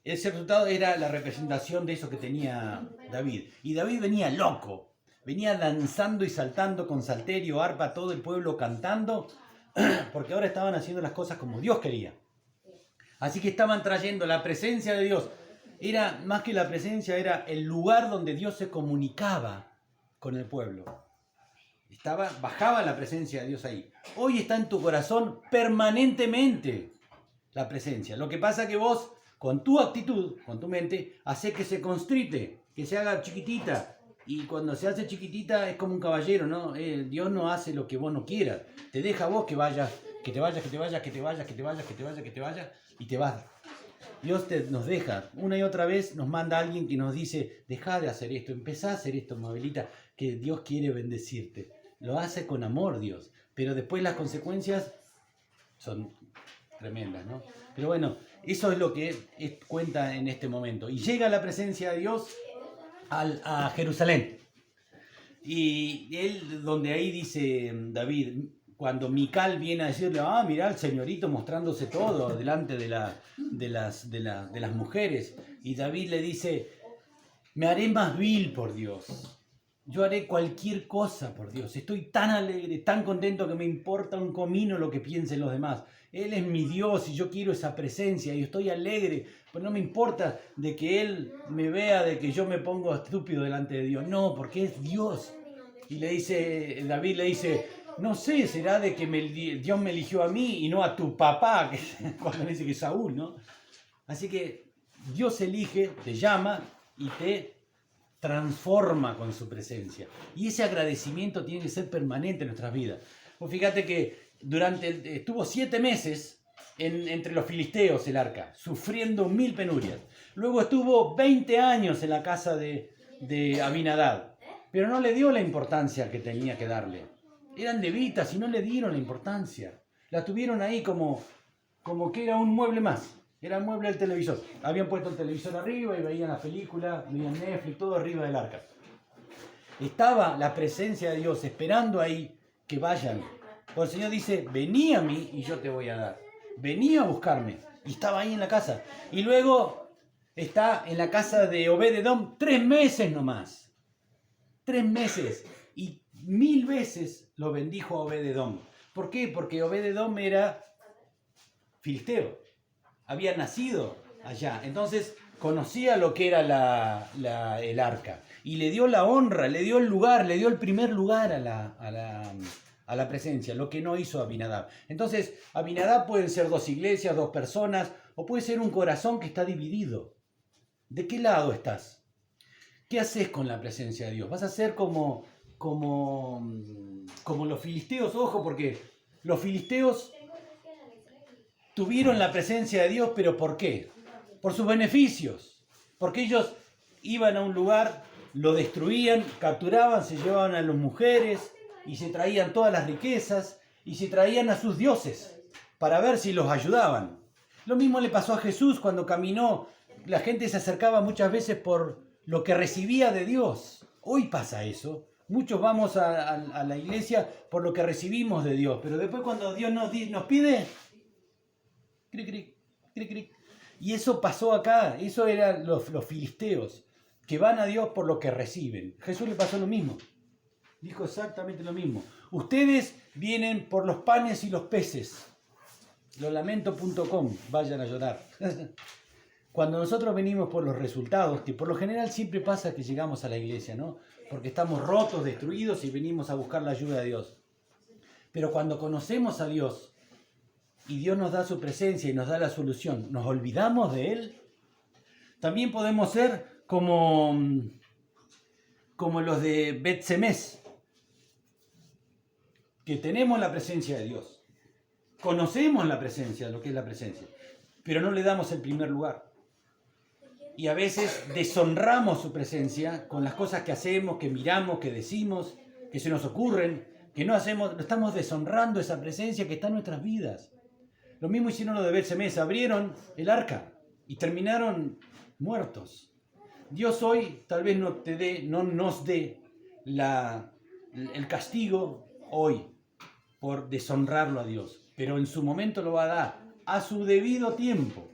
resultado era la representación de eso que tenía David. Y David venía loco, venía danzando y saltando con salterio, arpa, todo el pueblo cantando, porque ahora estaban haciendo las cosas como Dios quería. Así que estaban trayendo la presencia de Dios Era más que la presencia, era el lugar donde Dios se comunicaba con el pueblo. Bajaba la presencia de Dios ahí. Hoy está en tu corazón permanentemente la presencia. Lo que pasa es que vos, con tu actitud, con tu mente, haces que se constrite, que se haga chiquitita. Y cuando se hace chiquitita es como un caballero, ¿no? Dios no hace lo que vos no quieras. Te deja a vos que vayas, que te vayas, que te vayas, que te vayas, que te vayas, que te vayas, que te vayas, y te vas. Dios nos deja. Una y otra vez nos manda a alguien que nos dice, dejá de hacer esto, empezá a hacer esto, Mabelita, que Dios quiere bendecirte. Lo hace con amor Dios, pero después las consecuencias son tremendas, ¿no? Pero bueno, eso es lo que cuenta en este momento. Y llega la presencia de Dios a Jerusalén. Y él, donde ahí dice David, cuando Mical viene a decirle, mirá el señorito mostrándose todo delante de las mujeres. Y David le dice, me haré más vil por Dios. Yo haré cualquier cosa por Dios. Estoy tan alegre, tan contento que me importa un comino lo que piensen los demás. Él es mi Dios y yo quiero esa presencia y estoy alegre. Pero no me importa de que Él me vea, de que yo me pongo estúpido delante de Dios. No, porque es Dios. Y David le dice, no sé, será de que Dios me eligió a mí y no a tu papá, que cuando le dice que es Saúl, ¿no? Así que Dios elige, te llama y te transforma con su presencia. Y ese agradecimiento tiene que ser permanente en nuestras vidas. Pues fíjate que estuvo 7 meses entre los filisteos el arca, sufriendo 1000 penurias. Luego estuvo 20 años en la casa de Abinadab, pero no le dio la importancia que tenía que darle. Eran levitas y no le dieron la importancia. La tuvieron ahí como que era un mueble más. Era el mueble del televisor. Habían puesto el televisor arriba y veían la película, veían Netflix, todo arriba del arca. Estaba la presencia de Dios esperando ahí que vayan. Porque el Señor dice, vení a mí y yo te voy a dar. Vení a buscarme. Y estaba ahí en la casa. Y luego está en la casa de Obed-Edom 3 meses nomás. 3 meses. Y 1000 veces lo bendijo a Obed-Edom. ¿Por qué? Porque Obed-Edom era filisteo. Había nacido allá, entonces conocía lo que era el arca y le dio la honra, le dio el lugar, le dio el primer lugar a la presencia, lo que no hizo Abinadab. Entonces, Abinadab pueden ser 2 iglesias, 2 personas, o puede ser un corazón que está dividido. ¿De qué lado estás? ¿Qué haces con la presencia de Dios? ¿Vas a ser como los filisteos? Ojo, porque los filisteos tuvieron la presencia de Dios, pero ¿por qué? Por sus beneficios. Porque ellos iban a un lugar, lo destruían, capturaban, se llevaban a las mujeres y se traían todas las riquezas y se traían a sus dioses para ver si los ayudaban. Lo mismo le pasó a Jesús cuando caminó. La gente se acercaba muchas veces por lo que recibía de Dios. Hoy pasa eso. Muchos vamos a la iglesia por lo que recibimos de Dios, pero después cuando Dios nos pide, cric, cric, cric, cric. Y eso pasó acá, eso eran los filisteos, que van a Dios por lo que reciben. Jesús le pasó lo mismo, dijo exactamente lo mismo. Ustedes vienen por los panes y los peces, lolamento.com, vayan a llorar. Cuando nosotros venimos por los resultados, que por lo general siempre pasa que llegamos a la iglesia, ¿no? Porque estamos rotos, destruidos y venimos a buscar la ayuda de Dios. Pero cuando conocemos a Dios, y Dios nos da su presencia y nos da la solución, ¿nos olvidamos de Él? También podemos ser como los de Bet-Semes, que tenemos la presencia de Dios, conocemos la presencia, lo que es la presencia, pero no le damos el primer lugar. Y a veces deshonramos su presencia con las cosas que hacemos, que miramos, que decimos, que se nos ocurren, que no hacemos, estamos deshonrando esa presencia que está en nuestras vidas. Lo mismo hicieron los de Bet-Semes, abrieron el arca y terminaron muertos. Dios hoy tal vez no nos dé el castigo hoy por deshonrarlo a Dios, pero en su momento lo va a dar, a su debido tiempo.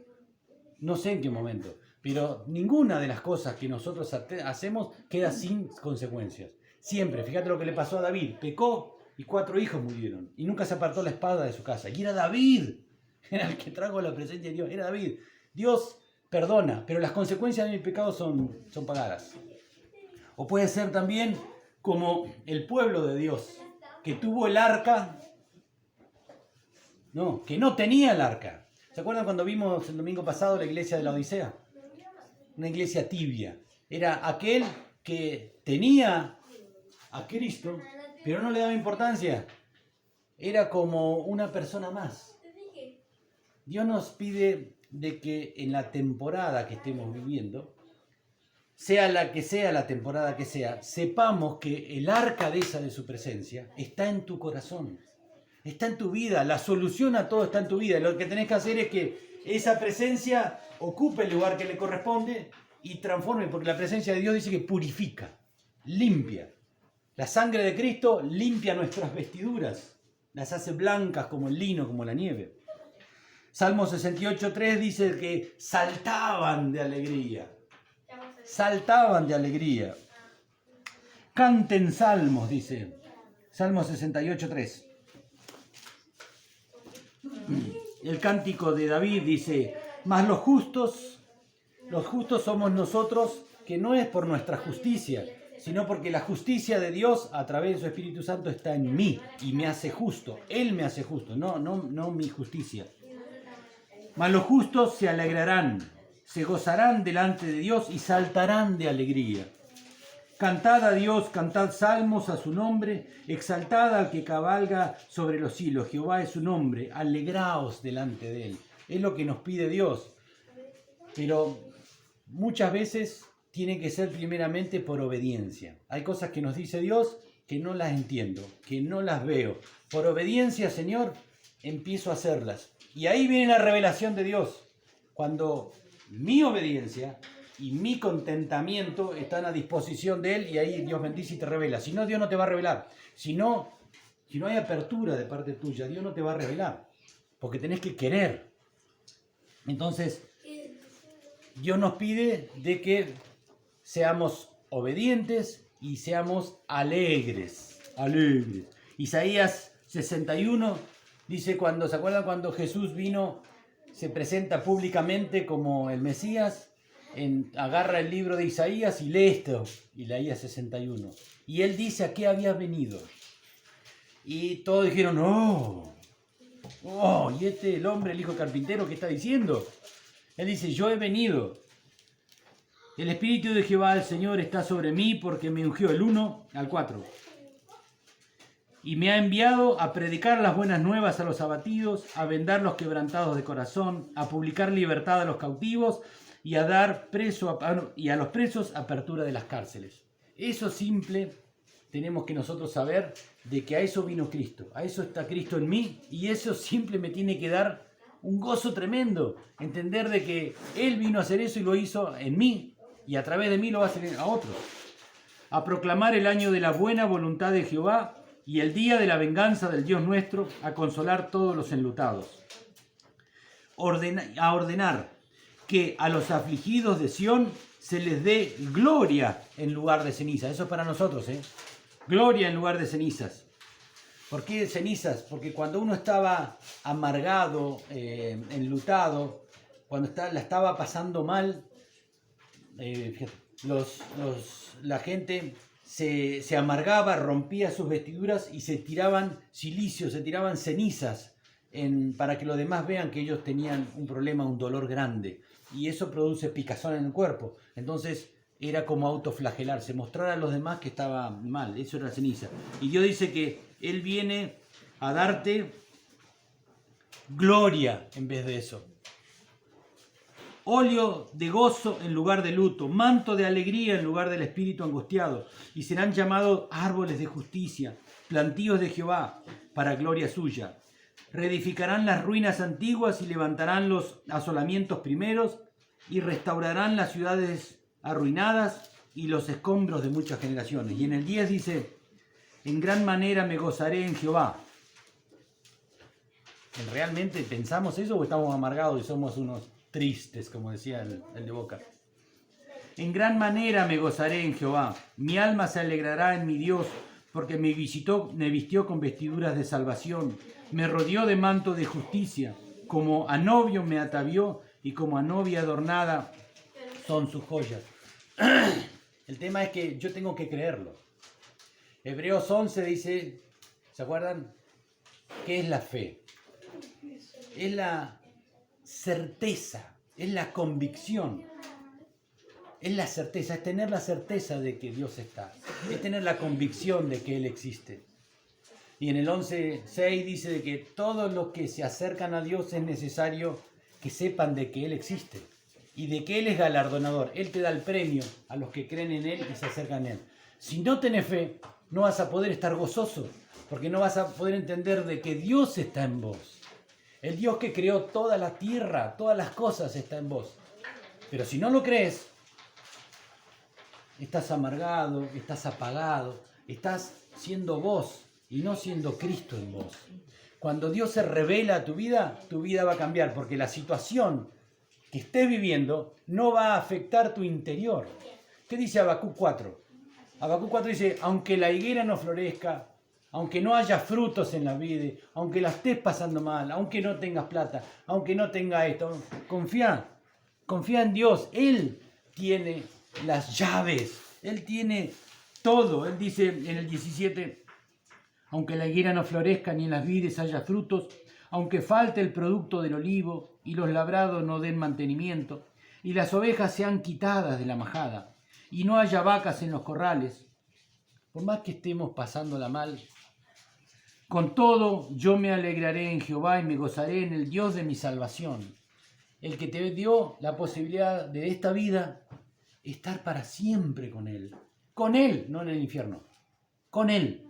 No sé en qué momento, pero ninguna de las cosas que nosotros hacemos queda sin consecuencias. Siempre, fíjate lo que le pasó a David, pecó y 4 hijos murieron y nunca se apartó la espada de su casa. Y era David. Era el que trajo la presencia de Dios, era David. Dios perdona, pero las consecuencias de mi pecado son pagadas. O puede ser también como el pueblo de Dios, que tuvo el arca, no, que no tenía el arca. ¿Se acuerdan cuando vimos el domingo pasado la iglesia de la Odisea? Una iglesia tibia. Era aquel que tenía a Cristo, pero no le daba importancia. Era como una persona más. Dios nos pide de que en la temporada que estemos viviendo, sea la temporada que sea, sepamos que el arca de esa de su presencia está en tu corazón, está en tu vida, la solución a todo está en tu vida. Lo que tenés que hacer es que esa presencia ocupe el lugar que le corresponde y transforme, porque la presencia de Dios dice que purifica, limpia. La sangre de Cristo limpia nuestras vestiduras, las hace blancas como el lino, como la nieve. Salmo 68:3 dice que saltaban de alegría. Saltaban de alegría. Canten salmos, dice. Salmo 68:3. El cántico de David dice, mas los justos somos nosotros, que no es por nuestra justicia, sino porque la justicia de Dios a través de su Espíritu Santo está en mí y me hace justo. Él me hace justo, no mi justicia. Mas los justos se alegrarán, se gozarán delante de Dios y saltarán de alegría. Cantad a Dios, cantad salmos a su nombre, exaltad al que cabalga sobre los hilos. Jehová es su nombre, alegraos delante de él. Es lo que nos pide Dios. Pero muchas veces tiene que ser primeramente por obediencia. Hay cosas que nos dice Dios que no las entiendo, que no las veo. Por obediencia, Señor, empiezo a hacerlas. Y ahí viene la revelación de Dios. Cuando mi obediencia y mi contentamiento están a disposición de Él, y ahí Dios bendice y te revela. Si no, Dios no te va a revelar. Si no hay apertura de parte tuya, Dios no te va a revelar. Porque tenés que querer. Entonces, Dios nos pide de que seamos obedientes y seamos alegres. Alegres. Isaías 61 dice, ¿se acuerdan cuando Jesús vino, se presenta públicamente como el Mesías? Agarra el libro de Isaías y lee esto, Isaías 61. Y él dice a qué había venido. Y todos dijeron, ¿y el hombre, el hijo carpintero, qué está diciendo? Él dice, yo he venido. El Espíritu de Jehová, el Señor, está sobre mí porque me ungió, el 1 al 4. Y me ha enviado a predicar las buenas nuevas a los abatidos, a vendar los quebrantados de corazón, a publicar libertad a los cautivos y a dar y a los presos apertura de las cárceles. Eso simple tenemos que nosotros saber de que a eso vino Cristo. A eso está Cristo en mí y eso simple me tiene que dar un gozo tremendo. Entender de que Él vino a hacer eso y lo hizo en mí y a través de mí lo va a hacer a otros. A proclamar el año de la buena voluntad de Jehová y el día de la venganza del Dios nuestro, a consolar todos los enlutados. A ordenar que a los afligidos de Sión se les dé gloria en lugar de cenizas. Eso es para nosotros, Gloria en lugar de cenizas. ¿Por qué cenizas? Porque cuando uno estaba amargado, enlutado, cuando la estaba pasando mal, la gente se amargaba, rompía sus vestiduras y se tiraban silicio, se tiraban cenizas para que los demás vean que ellos tenían un problema, un dolor grande. Y eso produce picazón en el cuerpo. Entonces era como autoflagelarse, mostrar a los demás que estaba mal. Eso era ceniza. Y Dios dice que Él viene a darte gloria en vez de eso. Óleo de gozo en lugar de luto, manto de alegría en lugar del espíritu angustiado, y serán llamados árboles de justicia, plantíos de Jehová, para gloria suya. Reedificarán las ruinas antiguas y levantarán los asolamientos primeros, y restaurarán las ciudades arruinadas y los escombros de muchas generaciones. Y en el 10 dice, en gran manera me gozaré en Jehová. ¿Realmente pensamos eso o estamos amargados y somos unos tristes, como decía el de Boca? En gran manera me gozaré en Jehová. Mi alma se alegrará en mi Dios, porque me vistió con vestiduras de salvación. Me rodeó de manto de justicia. Como a novio me atavió y como a novia adornada son sus joyas. El tema es que yo tengo que creerlo. Hebreos 11 dice, ¿se acuerdan? ¿Qué es la fe? Es la certeza, es la convicción, es la certeza, es tener la certeza de que Dios está, es tener la convicción de que Él existe. Y en el 11:6 dice de que todos los que se acercan a Dios es necesario que sepan de que Él existe y de que Él es galardonador. Él te da el premio a los que creen en Él y se acercan a Él. Si no tenés fe, no vas a poder estar gozoso, porque no vas a poder entender de que Dios está en vos. El Dios que creó toda la tierra, todas las cosas está en vos. Pero si no lo crees, estás amargado, estás apagado, estás siendo vos y no siendo Cristo en vos. Cuando Dios se revela a tu vida va a cambiar, porque la situación que estés viviendo no va a afectar tu interior. ¿Qué dice Habacuc 4? Habacuc 4 dice, aunque la higuera no florezca, aunque no haya frutos en la vid, aunque la estés pasando mal, aunque no tengas plata, aunque no tengas esto, confía en Dios. Él tiene las llaves, Él tiene todo. Él dice en el 17, aunque la higuera no florezca ni en las vides haya frutos, aunque falte el producto del olivo y los labrados no den mantenimiento, y las ovejas sean quitadas de la majada, y no haya vacas en los corrales, por más que estemos pasándola mal, con todo yo me alegraré en Jehová y me gozaré en el Dios de mi salvación. El que te dio la posibilidad de esta vida estar para siempre con Él, no en el infierno, con Él,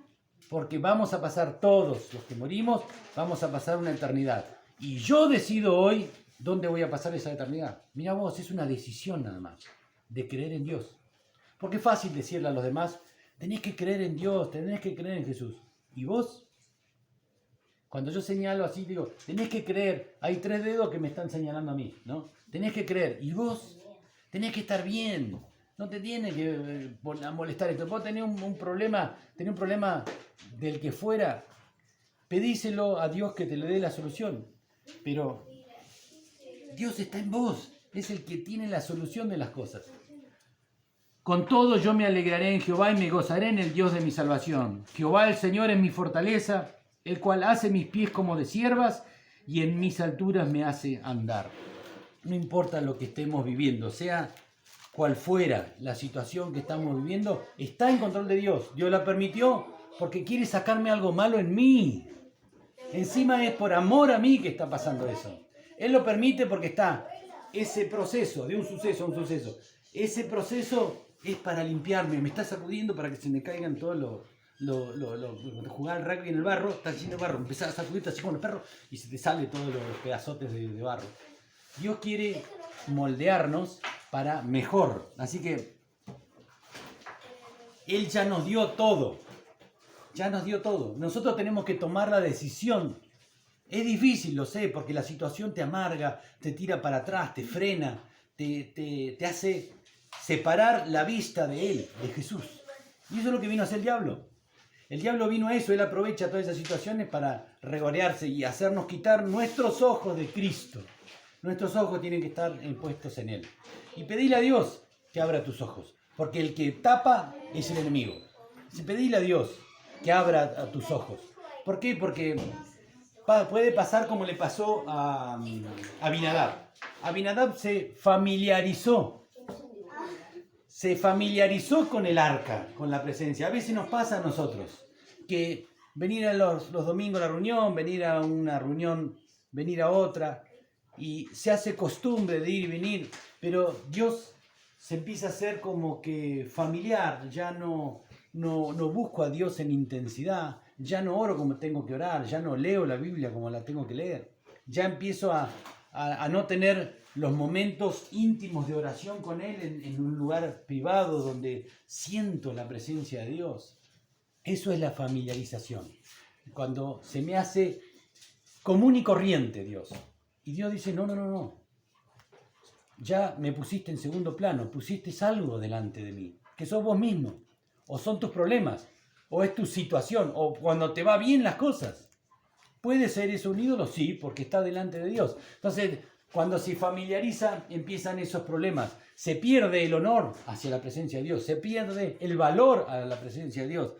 porque vamos a pasar todos los que morimos, vamos a pasar una eternidad. Y yo decido hoy dónde voy a pasar esa eternidad. Mira vos, es una decisión nada más, de creer en Dios. Porque es fácil decirle a los demás, tenés que creer en Dios, tenés que creer en Jesús. ¿Y vos? Cuando yo señalo así, digo, tenés que creer, hay 3 dedos que me están señalando a mí, ¿no? Tenés que creer. ¿Y vos? Tenés que estar bien. No te tiene que molestar esto. Vos tenés un problema del que fuera, pedíselo a Dios que te le dé la solución. Pero Dios está en vos, es el que tiene la solución de las cosas. Con todo yo me alegraré en Jehová y me gozaré en el Dios de mi salvación. Jehová el Señor es mi fortaleza, el cual hace mis pies como de ciervas y en mis alturas me hace andar. No importa lo que estemos viviendo, sea cual fuera la situación que estamos viviendo, está en control de Dios. Dios la permitió porque quiere sacarme algo malo en mí. Encima es por amor a mí que está pasando eso. Él lo permite porque está ese proceso, de un suceso a un suceso. Ese proceso es para limpiarme, me está sacudiendo para que se me caigan todos jugar al rugby en el barro, está lleno de barro, empezás a sacudirte así con los perros y se te sale todos los pedazotes de barro. Dios quiere moldearnos para mejor, así que Él ya nos dio todo, nosotros tenemos que tomar la decisión. Es difícil, lo sé, porque la situación te amarga, te tira para atrás, te frena, te hace separar la vista de Él, de Jesús. Y eso es lo que vino a hacer el diablo. El diablo vino a eso, él aprovecha todas esas situaciones para regodearse y hacernos quitar nuestros ojos de Cristo. Nuestros ojos tienen que estar puestos en Él. Y pedile a Dios que abra tus ojos, porque el que tapa es el enemigo. Pedile a Dios que abra tus ojos. ¿Por qué? Porque puede pasar como le pasó a Abinadab. Abinadab se familiarizó con el arca, con la presencia. A veces nos pasa a nosotros que venir a los domingos a la reunión, venir a una reunión, venir a otra, y se hace costumbre de ir y venir, pero Dios se empieza a hacer como que familiar, ya no busco a Dios en intensidad, ya no oro como tengo que orar, ya no leo la Biblia como la tengo que leer, ya empiezo a no tener los momentos íntimos de oración con Él en un lugar privado donde siento la presencia de Dios. Eso es la familiarización. Cuando se me hace común y corriente Dios. Y Dios dice, no. Ya me pusiste en segundo plano, pusiste algo delante de mí, que sos vos mismo, o son tus problemas, o es tu situación, o cuando te va bien las cosas. ¿Puede ser eso un ídolo? Sí, porque está delante de Dios. Entonces, Cuando se familiariza, empiezan esos problemas. Se pierde el honor hacia la presencia de Dios. Se pierde el valor a la presencia de Dios.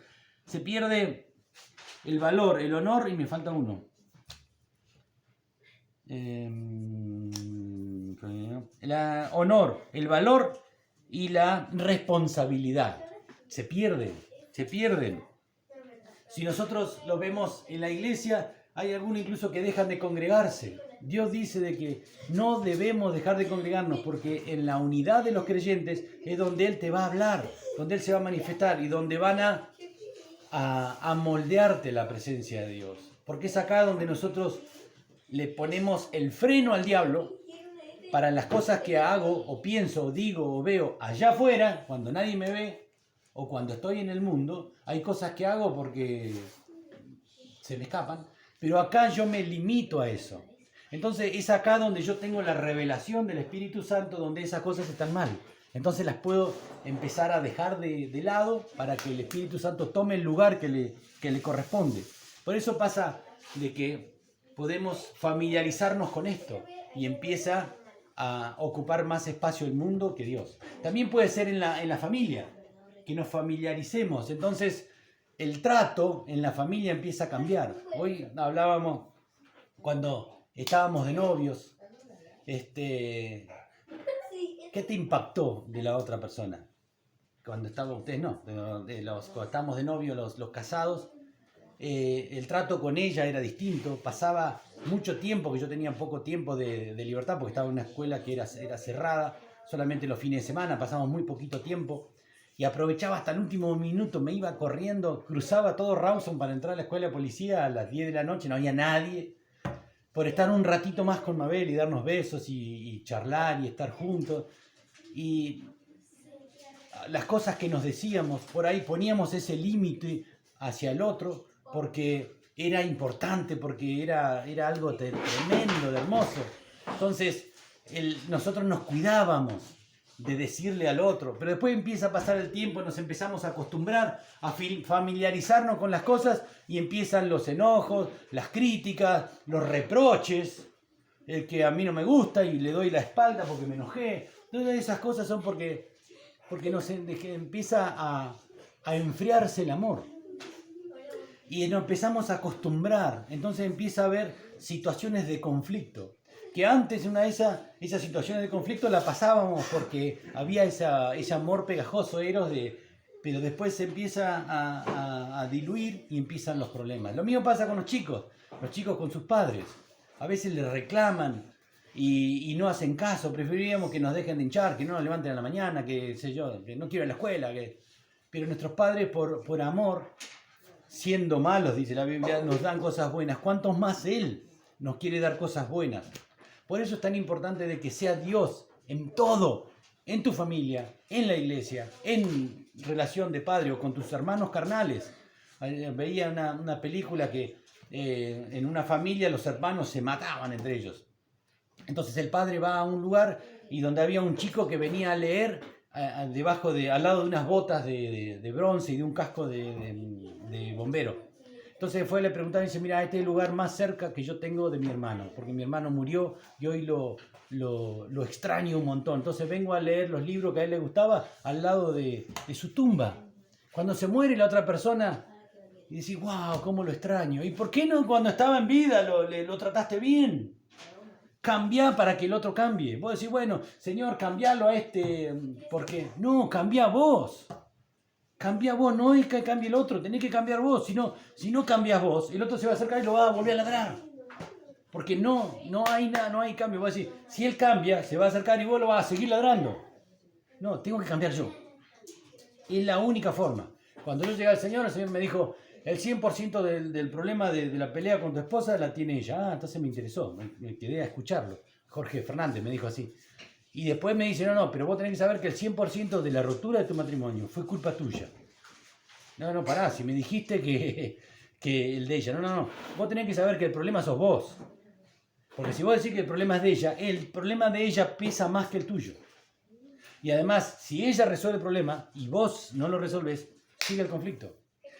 Se pierde el valor, el honor, y me falta uno. Honor, el valor y la responsabilidad. Se pierden. Si nosotros lo vemos en la iglesia, hay algunos incluso que dejan de congregarse. Dios dice de que no debemos dejar de congregarnos, porque en la unidad de los creyentes es donde Él te va a hablar, donde Él se va a manifestar y donde van a moldearte la presencia de Dios. Porque es acá donde nosotros le ponemos el freno al diablo para las cosas que hago o pienso o digo o veo allá afuera, cuando nadie me ve o cuando estoy en el mundo. Hay cosas que hago porque se me escapan, pero acá yo me limito a eso. Entonces es acá donde yo tengo la revelación del Espíritu Santo, donde esas cosas están mal. Entonces las puedo empezar a dejar de lado para que el Espíritu Santo tome el lugar que le corresponde. Por eso pasa de que podemos familiarizarnos con esto y empieza a ocupar más espacio el mundo que Dios. También puede ser en la familia, que nos familiaricemos. Entonces el trato en la familia empieza a cambiar. Hoy hablábamos cuando estábamos de novios, ¿qué te impactó de la otra persona? Cuando estaban ustedes, no, cuando estábamos de novios, los casados, el trato con ella era distinto. Pasaba mucho tiempo, que yo tenía poco tiempo de libertad, porque estaba en una escuela que era cerrada, solamente los fines de semana, pasamos muy poquito tiempo, y aprovechaba hasta el último minuto, me iba corriendo, cruzaba todo Rawson para entrar a la escuela de policía a las 10 de la noche, no había nadie, por estar un ratito más con Mabel y darnos besos y charlar y estar juntos. Y las cosas que nos decíamos, por ahí poníamos ese límite hacia el otro, porque era importante, porque era algo tremendo, de hermoso. Entonces nosotros nos cuidábamos de decirle al otro, pero después empieza a pasar el tiempo, nos empezamos a acostumbrar, a familiarizarnos con las cosas, y empiezan los enojos, las críticas, los reproches, el que a mí no me gusta y le doy la espalda porque me enojé. Todas esas cosas son porque empieza a enfriarse el amor. Y nos empezamos a acostumbrar, entonces empieza a haber situaciones de conflicto. Que antes una de esas situaciones de conflicto la pasábamos porque había ese amor pegajoso, pero después se empieza a diluir y empiezan los problemas. Lo mismo pasa con los chicos con sus padres. A veces les reclaman y no hacen caso. Preferiríamos que nos dejen de hinchar, que no nos levanten a la mañana, que no quiero ir a la escuela. Pero nuestros padres por amor, siendo malos, dice la Biblia, nos dan cosas buenas. ¿Cuántos más Él nos quiere dar cosas buenas? Por eso es tan importante de que sea Dios en todo, en tu familia, en la iglesia, en relación de padre o con tus hermanos carnales. Veía una película que en una familia los hermanos se mataban entre ellos. Entonces el padre va a un lugar y donde había un chico que venía a leer al lado de unas botas de bronce y de un casco de bombero. Entonces le preguntaron y dice, mira, este es el lugar más cerca que yo tengo de mi hermano, porque mi hermano murió y hoy lo extraño un montón. Entonces vengo a leer los libros que a él le gustaba al lado de su tumba. Cuando se muere la otra persona, y decís, wow, cómo lo extraño. ¿Y por qué no cuando estaba en vida lo trataste bien? Cambiá para que el otro cambie. Vos decís, bueno, Señor, cambialo a porque no, cambiá vos. Cambia vos, no es que cambie el otro, tenés que cambiar vos. Si no cambias vos, el otro se va a acercar y lo va a volver a ladrar. Porque no hay cambio. Vos decís, si él cambia, se va a acercar y vos lo vas a seguir ladrando. No, tengo que cambiar yo. Es la única forma. Cuando yo llegué al Señor, el Señor me dijo, el 100% del problema de la pelea con tu esposa la tiene ella. Entonces me interesó, me quedé a escucharlo. Jorge Fernández me dijo así. Y después me dice, no, pero vos tenés que saber que el 100% de la rotura de tu matrimonio fue culpa tuya. No, pará, si me dijiste que el de ella. No. Vos tenés que saber que el problema sos vos. Porque si vos decís que el problema es de ella, el problema de ella pesa más que el tuyo. Y además, si ella resuelve el problema y vos no lo resolvés, sigue el conflicto.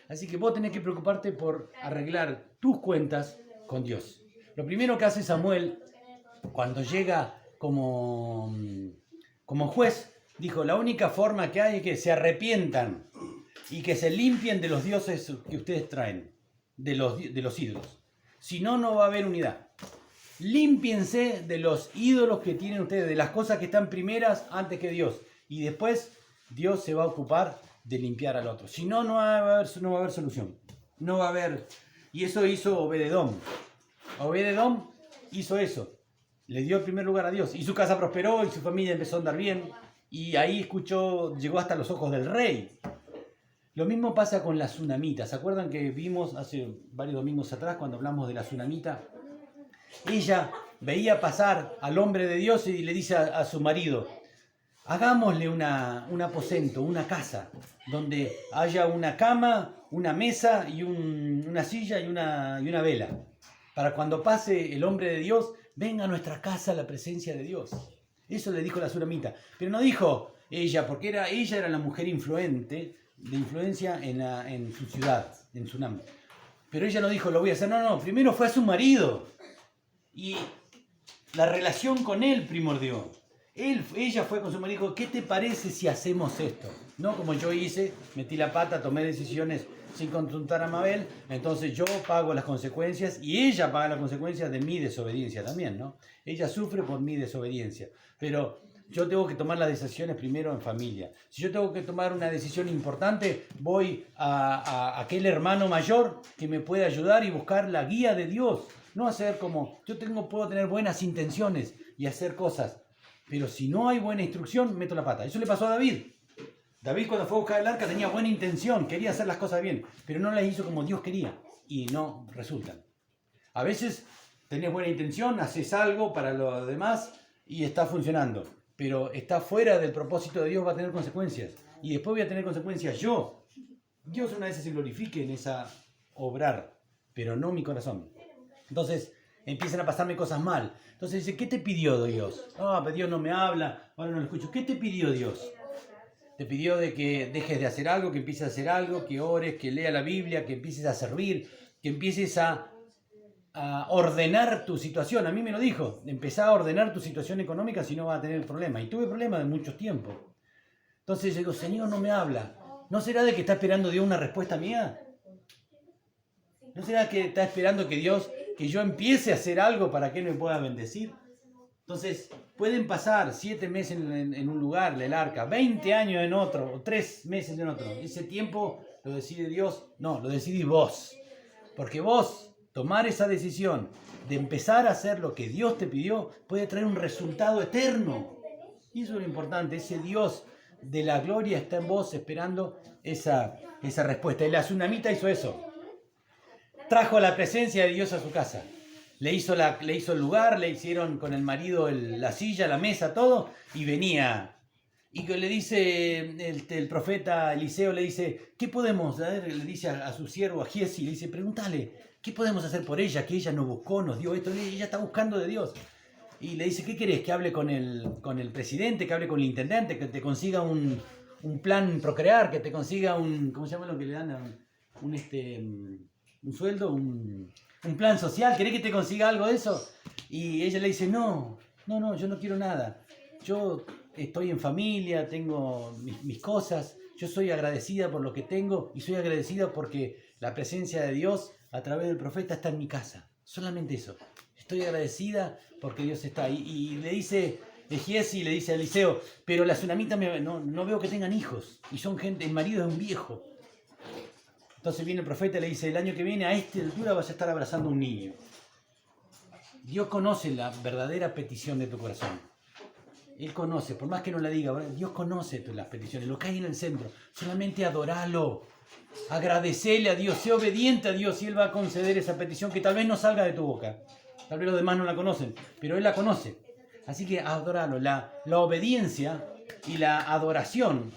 Así que vos tenés que preocuparte por arreglar tus cuentas con Dios. Lo primero que hace Samuel cuando llega como juez, dijo, la única forma que hay es que se arrepientan y que se limpien de los dioses que ustedes traen, de los ídolos. Si no, no va a haber unidad. Límpiense de los ídolos que tienen ustedes, de las cosas que están primeras antes que Dios. Y después Dios se va a ocupar de limpiar al otro. Si no, no va a haber solución. No va a haber. Y eso hizo Obed-Edom. Obed-Edom hizo eso. Le dio el primer lugar a Dios. Y su casa prosperó y su familia empezó a andar bien. Y ahí llegó hasta los ojos del rey. Lo mismo pasa con la tsunamita. ¿Se acuerdan que vimos hace varios domingos atrás cuando hablamos de la tsunamita? Ella veía pasar al hombre de Dios y le dice a su marido, hagámosle un aposento, una casa, donde haya una cama, una mesa y una silla y una vela. Para cuando pase el hombre de Dios, venga a nuestra casa la presencia de Dios. Eso le dijo la tsunamita. Pero no dijo ella, porque ella era la mujer de influencia en su ciudad, en Tsunam. Pero ella no dijo, lo voy a hacer. No, primero fue a su marido. Y la relación con él primordió. Ella fue con su marido y dijo, ¿qué te parece si hacemos esto? No como yo hice, metí la pata, tomé decisiones sin consultar a Mabel, entonces yo pago las consecuencias y ella paga las consecuencias de mi desobediencia también, ¿no? Ella sufre por mi desobediencia, pero yo tengo que tomar las decisiones primero en familia. Si yo tengo que tomar una decisión importante, voy a aquel hermano mayor que me puede ayudar y buscar la guía de Dios. No hacer como, puedo tener buenas intenciones y hacer cosas, pero si no hay buena instrucción, meto la pata. Eso le pasó a David. David cuando fue a buscar el arca tenía buena intención, quería hacer las cosas bien, pero no las hizo como Dios quería y no resultan. A veces tenés buena intención, haces algo para los demás y está funcionando, pero está fuera del propósito de Dios, va a tener consecuencias. Y después voy a tener consecuencias yo. Dios una vez se glorifique en esa obrar, pero no mi corazón. Entonces empiezan a pasarme cosas mal. Entonces dice, ¿qué te pidió Dios? Pero Dios no me habla, ahora no lo escucho. ¿Qué te pidió Dios? Te pidió de que dejes de hacer algo, que empieces a hacer algo, que ores, que leas la Biblia, que empieces a servir, que empieces a ordenar tu situación. A mí me lo dijo, empezá a ordenar tu situación económica si no vas a tener problemas. Y tuve problemas de mucho tiempo. Entonces yo digo, Señor no me habla. ¿No será de que está esperando Dios una respuesta mía? ¿No será que está esperando que yo empiece a hacer algo para que Él me pueda bendecir? Entonces, pueden pasar 7 meses en un lugar, el arca, 20 años en otro, o 3 meses en otro. Ese tiempo lo decide Dios, no, lo decidís vos. Porque vos, tomar esa decisión de empezar a hacer lo que Dios te pidió, puede traer un resultado eterno. Y eso es lo importante, ese Dios de la gloria está en vos esperando esa respuesta. Y la tsunamita hizo eso. Trajo la presencia de Dios a su casa. Le hizo el lugar, le hicieron con el marido la silla, la mesa, todo, y venía. Y que le dice el profeta Eliseo, le dice, ¿qué podemos hacer? Le dice a su siervo, a Giesi, le dice, pregúntale, ¿qué podemos hacer por ella? Que ella nos buscó, nos dio esto, ella está buscando de Dios. Y le dice, ¿qué querés? ¿Que hable con el presidente, que hable con el intendente, que te consiga un plan procrear, que te consiga ¿cómo se llama lo que le dan? Un sueldo, un plan social, ¿querés que te consiga algo de eso? Y ella le dice, no, yo no quiero nada. Yo estoy en familia, tengo mis cosas, yo soy agradecida por lo que tengo y soy agradecida porque la presencia de Dios a través del profeta está en mi casa. Solamente eso. Estoy agradecida porque Dios está ahí. Y le dice Giesi, le dice a Eliseo, pero la tsunamita no veo que tengan hijos. Y son gente, el marido es un viejo. Entonces viene el profeta y le dice, el año que viene a esta altura vas a estar abrazando a un niño. Dios conoce la verdadera petición de tu corazón. Él conoce, por más que no la diga, Dios conoce las peticiones, lo que hay en el centro. Solamente adoralo, agradecele a Dios, sé obediente a Dios y Él va a conceder esa petición que tal vez no salga de tu boca. Tal vez los demás no la conocen, pero Él la conoce. Así que adoralo. La obediencia y la adoración,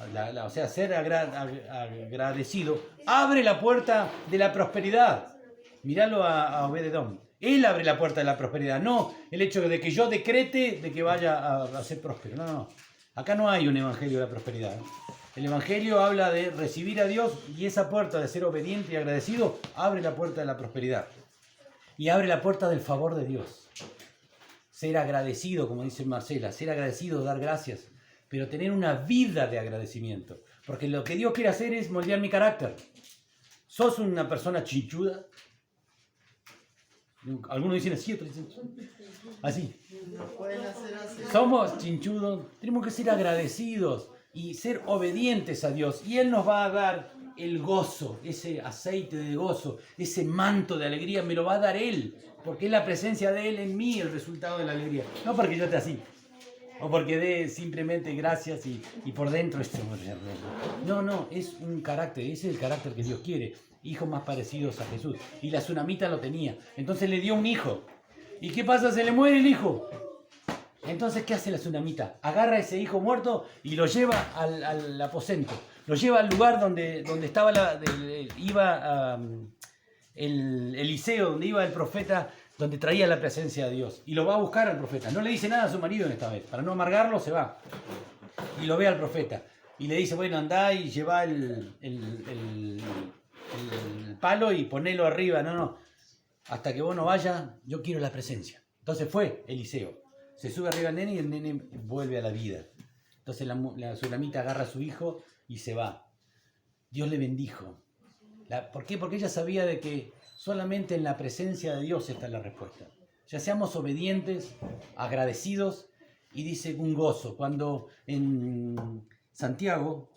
o sea, ser agradecido, abre la puerta de la prosperidad. Míralo a Obed-Edom. Él abre la puerta de la prosperidad, no el hecho de que yo decrete de que vaya a ser próspero. No. Acá no hay un evangelio de la prosperidad. El evangelio habla de recibir a Dios y esa puerta de ser obediente y agradecido abre la puerta de la prosperidad. Y abre la puerta del favor de Dios. ser agradecido, como dice Marcela, ser agradecido, dar gracias, pero tener una vida de agradecimiento. Porque lo que Dios quiere hacer es moldear mi carácter. ¿Sos una persona chinchuda? Algunos dicen así, otros dicen así. No pueden hacer así. Somos chinchudos, tenemos que ser agradecidos y ser obedientes a Dios. Y Él nos va a dar el gozo, ese aceite de gozo, ese manto de alegría, me lo va a dar Él. Porque es la presencia de Él en mí el resultado de la alegría. No porque yo esté así. O porque dé simplemente gracias y por dentro esté... No, es un carácter, ese es el carácter que Dios quiere. Hijos más parecidos a Jesús. Y la tsunamita lo tenía. Entonces le dio un hijo. ¿Y qué pasa? Se le muere el hijo. Entonces, ¿qué hace la tsunamita? Agarra a ese hijo muerto y lo lleva al aposento. Lo lleva al lugar donde estaba Eliseo, donde iba el profeta, donde traía la presencia de Dios. Y lo va a buscar al profeta. No le dice nada a su marido en esta vez. Para no amargarlo, se va. Y lo ve al profeta. Y le dice, bueno, andá y lleva el palo y ponelo arriba. No. Hasta que vos no vayas, yo quiero la presencia. Entonces fue Eliseo. Se sube arriba al nene y el nene vuelve a la vida. Entonces la tsunamita agarra a su hijo y se va. Dios le bendijo. ¿Por qué? Porque ella sabía de que solamente en la presencia de Dios está la respuesta. Ya seamos obedientes, agradecidos y dice un gozo. Cuando en Santiago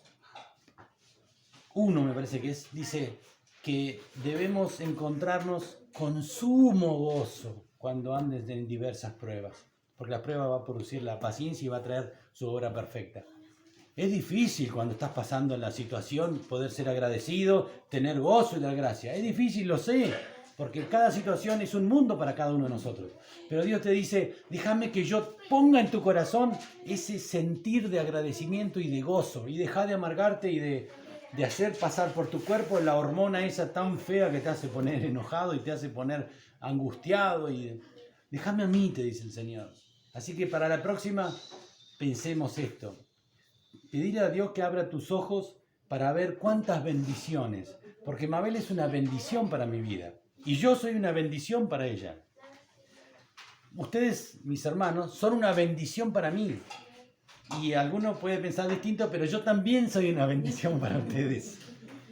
1 me parece que es, dice que debemos encontrarnos con sumo gozo cuando andes en diversas pruebas. Porque la prueba va a producir la paciencia y va a traer su obra perfecta. Es difícil cuando estás pasando la situación poder ser agradecido, tener gozo y dar gracia. Es difícil, lo sé, porque cada situación es un mundo para cada uno de nosotros. Pero Dios te dice, déjame que yo ponga en tu corazón ese sentir de agradecimiento y de gozo. Y deja de amargarte y de hacer pasar por tu cuerpo la hormona esa tan fea que te hace poner enojado y te hace poner angustiado. Déjame a mí, te dice el Señor. Así que para la próxima, pensemos esto. Pedirle a Dios que abra tus ojos para ver cuántas bendiciones. Porque Mabel es una bendición para mi vida. Y yo soy una bendición para ella. Ustedes, mis hermanos, son una bendición para mí. Y alguno puede pensar distinto, pero yo también soy una bendición para ustedes.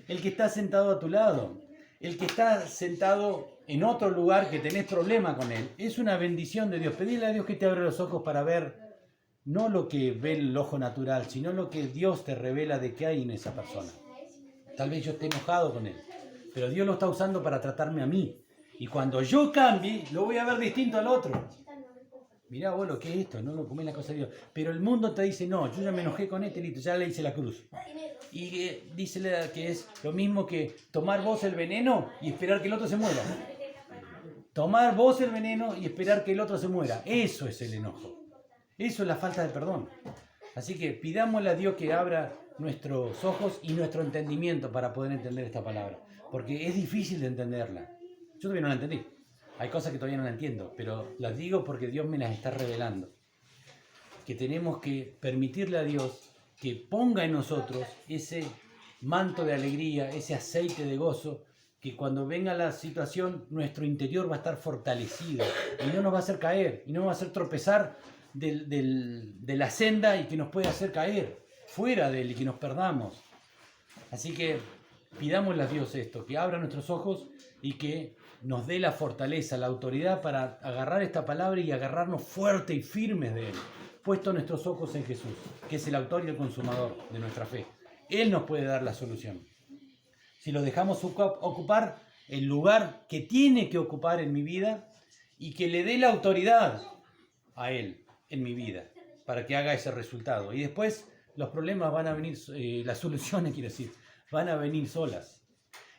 El que está sentado a tu lado, el que está sentado en otro lugar que tenés problema con él, es una bendición de Dios. Pedirle a Dios que te abra los ojos para ver no lo que ve el ojo natural, sino lo que Dios te revela de qué hay en esa persona. Tal vez yo esté enojado con él, pero Dios lo está usando para tratarme a mí. Y cuando yo cambie, lo voy a ver distinto al otro. Mirá vos lo que es esto, no lo comés la cosa de Dios. Pero el mundo te dice, no, yo ya me enojé con este, listo, ya le hice la cruz. Y dice que es lo mismo que tomar vos el veneno y esperar que el otro se muera. Tomar vos el veneno y esperar que el otro se muera. Eso es el enojo. Eso es la falta de perdón. Así que pidámosle a Dios que abra nuestros ojos y nuestro entendimiento para poder entender esta palabra. Porque es difícil de entenderla. Yo todavía no la entendí. Hay cosas que todavía no la entiendo, pero las digo porque Dios me las está revelando. Que tenemos que permitirle a Dios que ponga en nosotros ese manto de alegría, ese aceite de gozo, que cuando venga la situación, nuestro interior va a estar fortalecido y no nos va a hacer caer, y no nos va a hacer tropezar de la senda y que nos puede hacer caer fuera de él y que nos perdamos. Así que pidámosle a Dios esto, que abra nuestros ojos y que nos dé la fortaleza, la autoridad para agarrar esta palabra y agarrarnos fuerte y firmes de él, puesto nuestros ojos en Jesús, que es el autor y el consumador de nuestra fe. Él nos puede dar la solución. Si lo dejamos ocupar el lugar que tiene que ocupar en mi vida y que le dé la autoridad a él en mi vida para que haga ese resultado. Y después los problemas van a venir, las soluciones quiero decir, van a venir solas.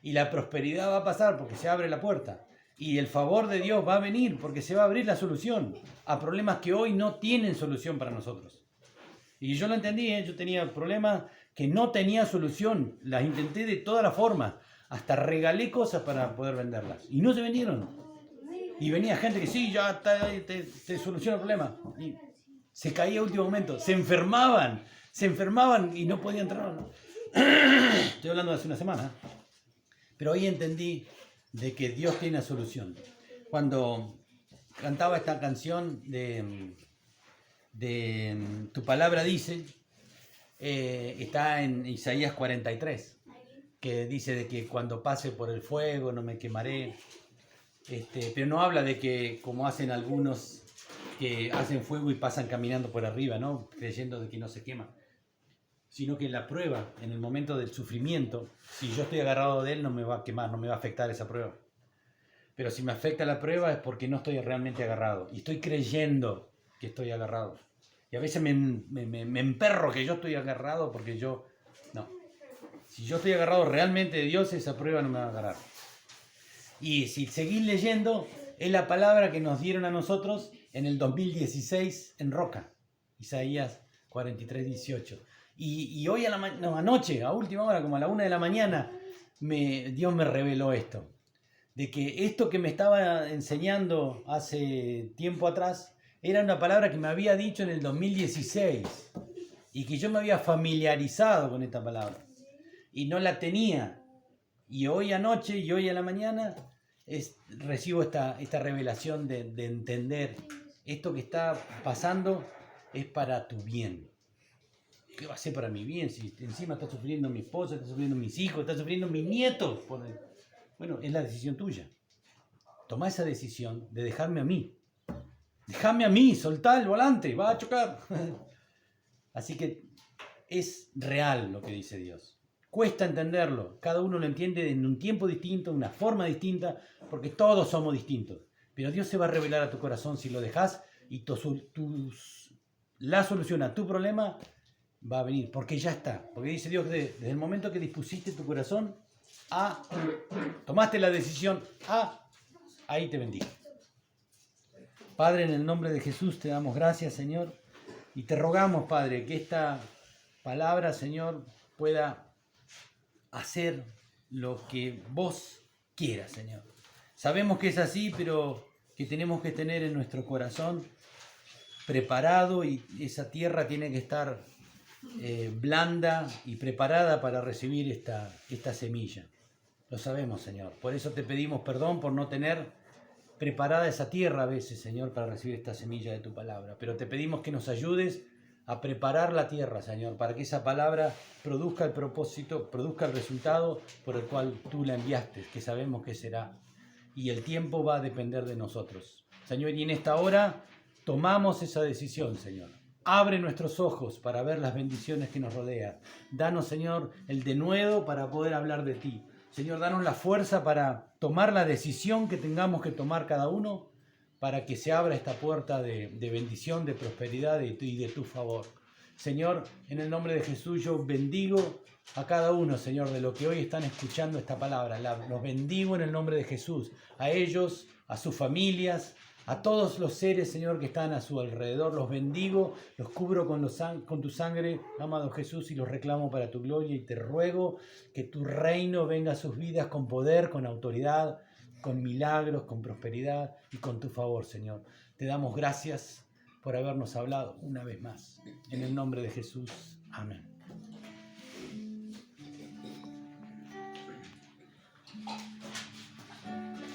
Y la prosperidad va a pasar porque se abre la puerta. Y el favor de Dios va a venir porque se va a abrir la solución a problemas que hoy no tienen solución para nosotros. Y yo lo entendí, yo tenía problemas que no tenía solución. Las intenté de todas las formas. Hasta regalé cosas para poder venderlas. Y no se vendieron. Y venía gente que sí, ya te soluciona el problema. Y se caía a último momento. Se enfermaban y no podían entrar. Estoy hablando de hace una semana. Pero hoy entendí de que Dios tiene la solución. Cuando cantaba esta canción de Tu palabra dice, está en Isaías 43, que dice de que cuando pase por el fuego no me quemaré, pero no habla de que como hacen algunos que hacen fuego y pasan caminando por arriba, ¿no? Creyendo de que no se quema, sino que en la prueba, en el momento del sufrimiento, si yo estoy agarrado de él no me va a quemar, no me va a afectar esa prueba. Pero si me afecta la prueba es porque no estoy realmente agarrado y estoy creyendo que estoy agarrado. Y a veces me emperro que yo estoy agarrado porque yo... No. Si yo estoy agarrado realmente de Dios, esa prueba no me va a agarrar. Y si seguís leyendo, es la palabra que nos dieron a nosotros en el 2016 en Roca. Isaías 43, 18. Y hoy anoche, a última hora, como a la 1 de la mañana, Dios me reveló esto. De que esto que me estaba enseñando hace tiempo atrás era una palabra que me había dicho en el 2016 y que yo me había familiarizado con esta palabra y no la tenía. Y hoy anoche y hoy a la mañana recibo esta revelación de entender esto que está pasando es para tu bien. ¿Qué va a ser para mi bien? Si encima está sufriendo mi esposa, está sufriendo mis hijos, está sufriendo mis nietos. Bueno, es la decisión tuya. Tomá esa decisión de dejarme a mí. Déjame a mí, soltá el volante, va a chocar. Así que es real lo que dice Dios. Cuesta entenderlo. Cada uno lo entiende en un tiempo distinto, una forma distinta, porque todos somos distintos. Pero Dios se va a revelar a tu corazón si lo dejas y la solución a tu problema va a venir, porque ya está. Porque dice Dios, desde el momento que dispusiste tu corazón, tomaste la decisión, ahí te bendigo. Padre, en el nombre de Jesús te damos gracias, Señor, y te rogamos, Padre, que esta palabra, Señor, pueda hacer lo que vos quieras, Señor. Sabemos que es así, pero que tenemos que tener en nuestro corazón preparado y esa tierra tiene que estar blanda y preparada para recibir esta semilla. Lo sabemos, Señor. Por eso te pedimos perdón por no tener preparada esa tierra a veces, Señor, para recibir esta semilla de tu palabra. Pero te pedimos que nos ayudes a preparar la tierra, Señor, para que esa palabra produzca el propósito, produzca el resultado por el cual tú la enviaste, que sabemos que será. Y el tiempo va a depender de nosotros. Señor, y en esta hora tomamos esa decisión, Señor. Abre nuestros ojos para ver las bendiciones que nos rodean. Danos, Señor, el denuedo para poder hablar de ti. Señor, danos la fuerza para tomar la decisión que tengamos que tomar cada uno para que se abra esta puerta de bendición, de prosperidad y de tu favor. Señor, en el nombre de Jesús yo bendigo a cada uno, Señor, de lo que hoy están escuchando esta palabra. Los bendigo en el nombre de Jesús, a ellos, a sus familias, a todos los seres, Señor, que están a su alrededor. Los bendigo, los cubro con tu sangre, amado Jesús, y los reclamo para tu gloria. Y te ruego que tu reino venga a sus vidas con poder, con autoridad, con milagros, con prosperidad y con tu favor, Señor. Te damos gracias por habernos hablado una vez más. En el nombre de Jesús. Amén.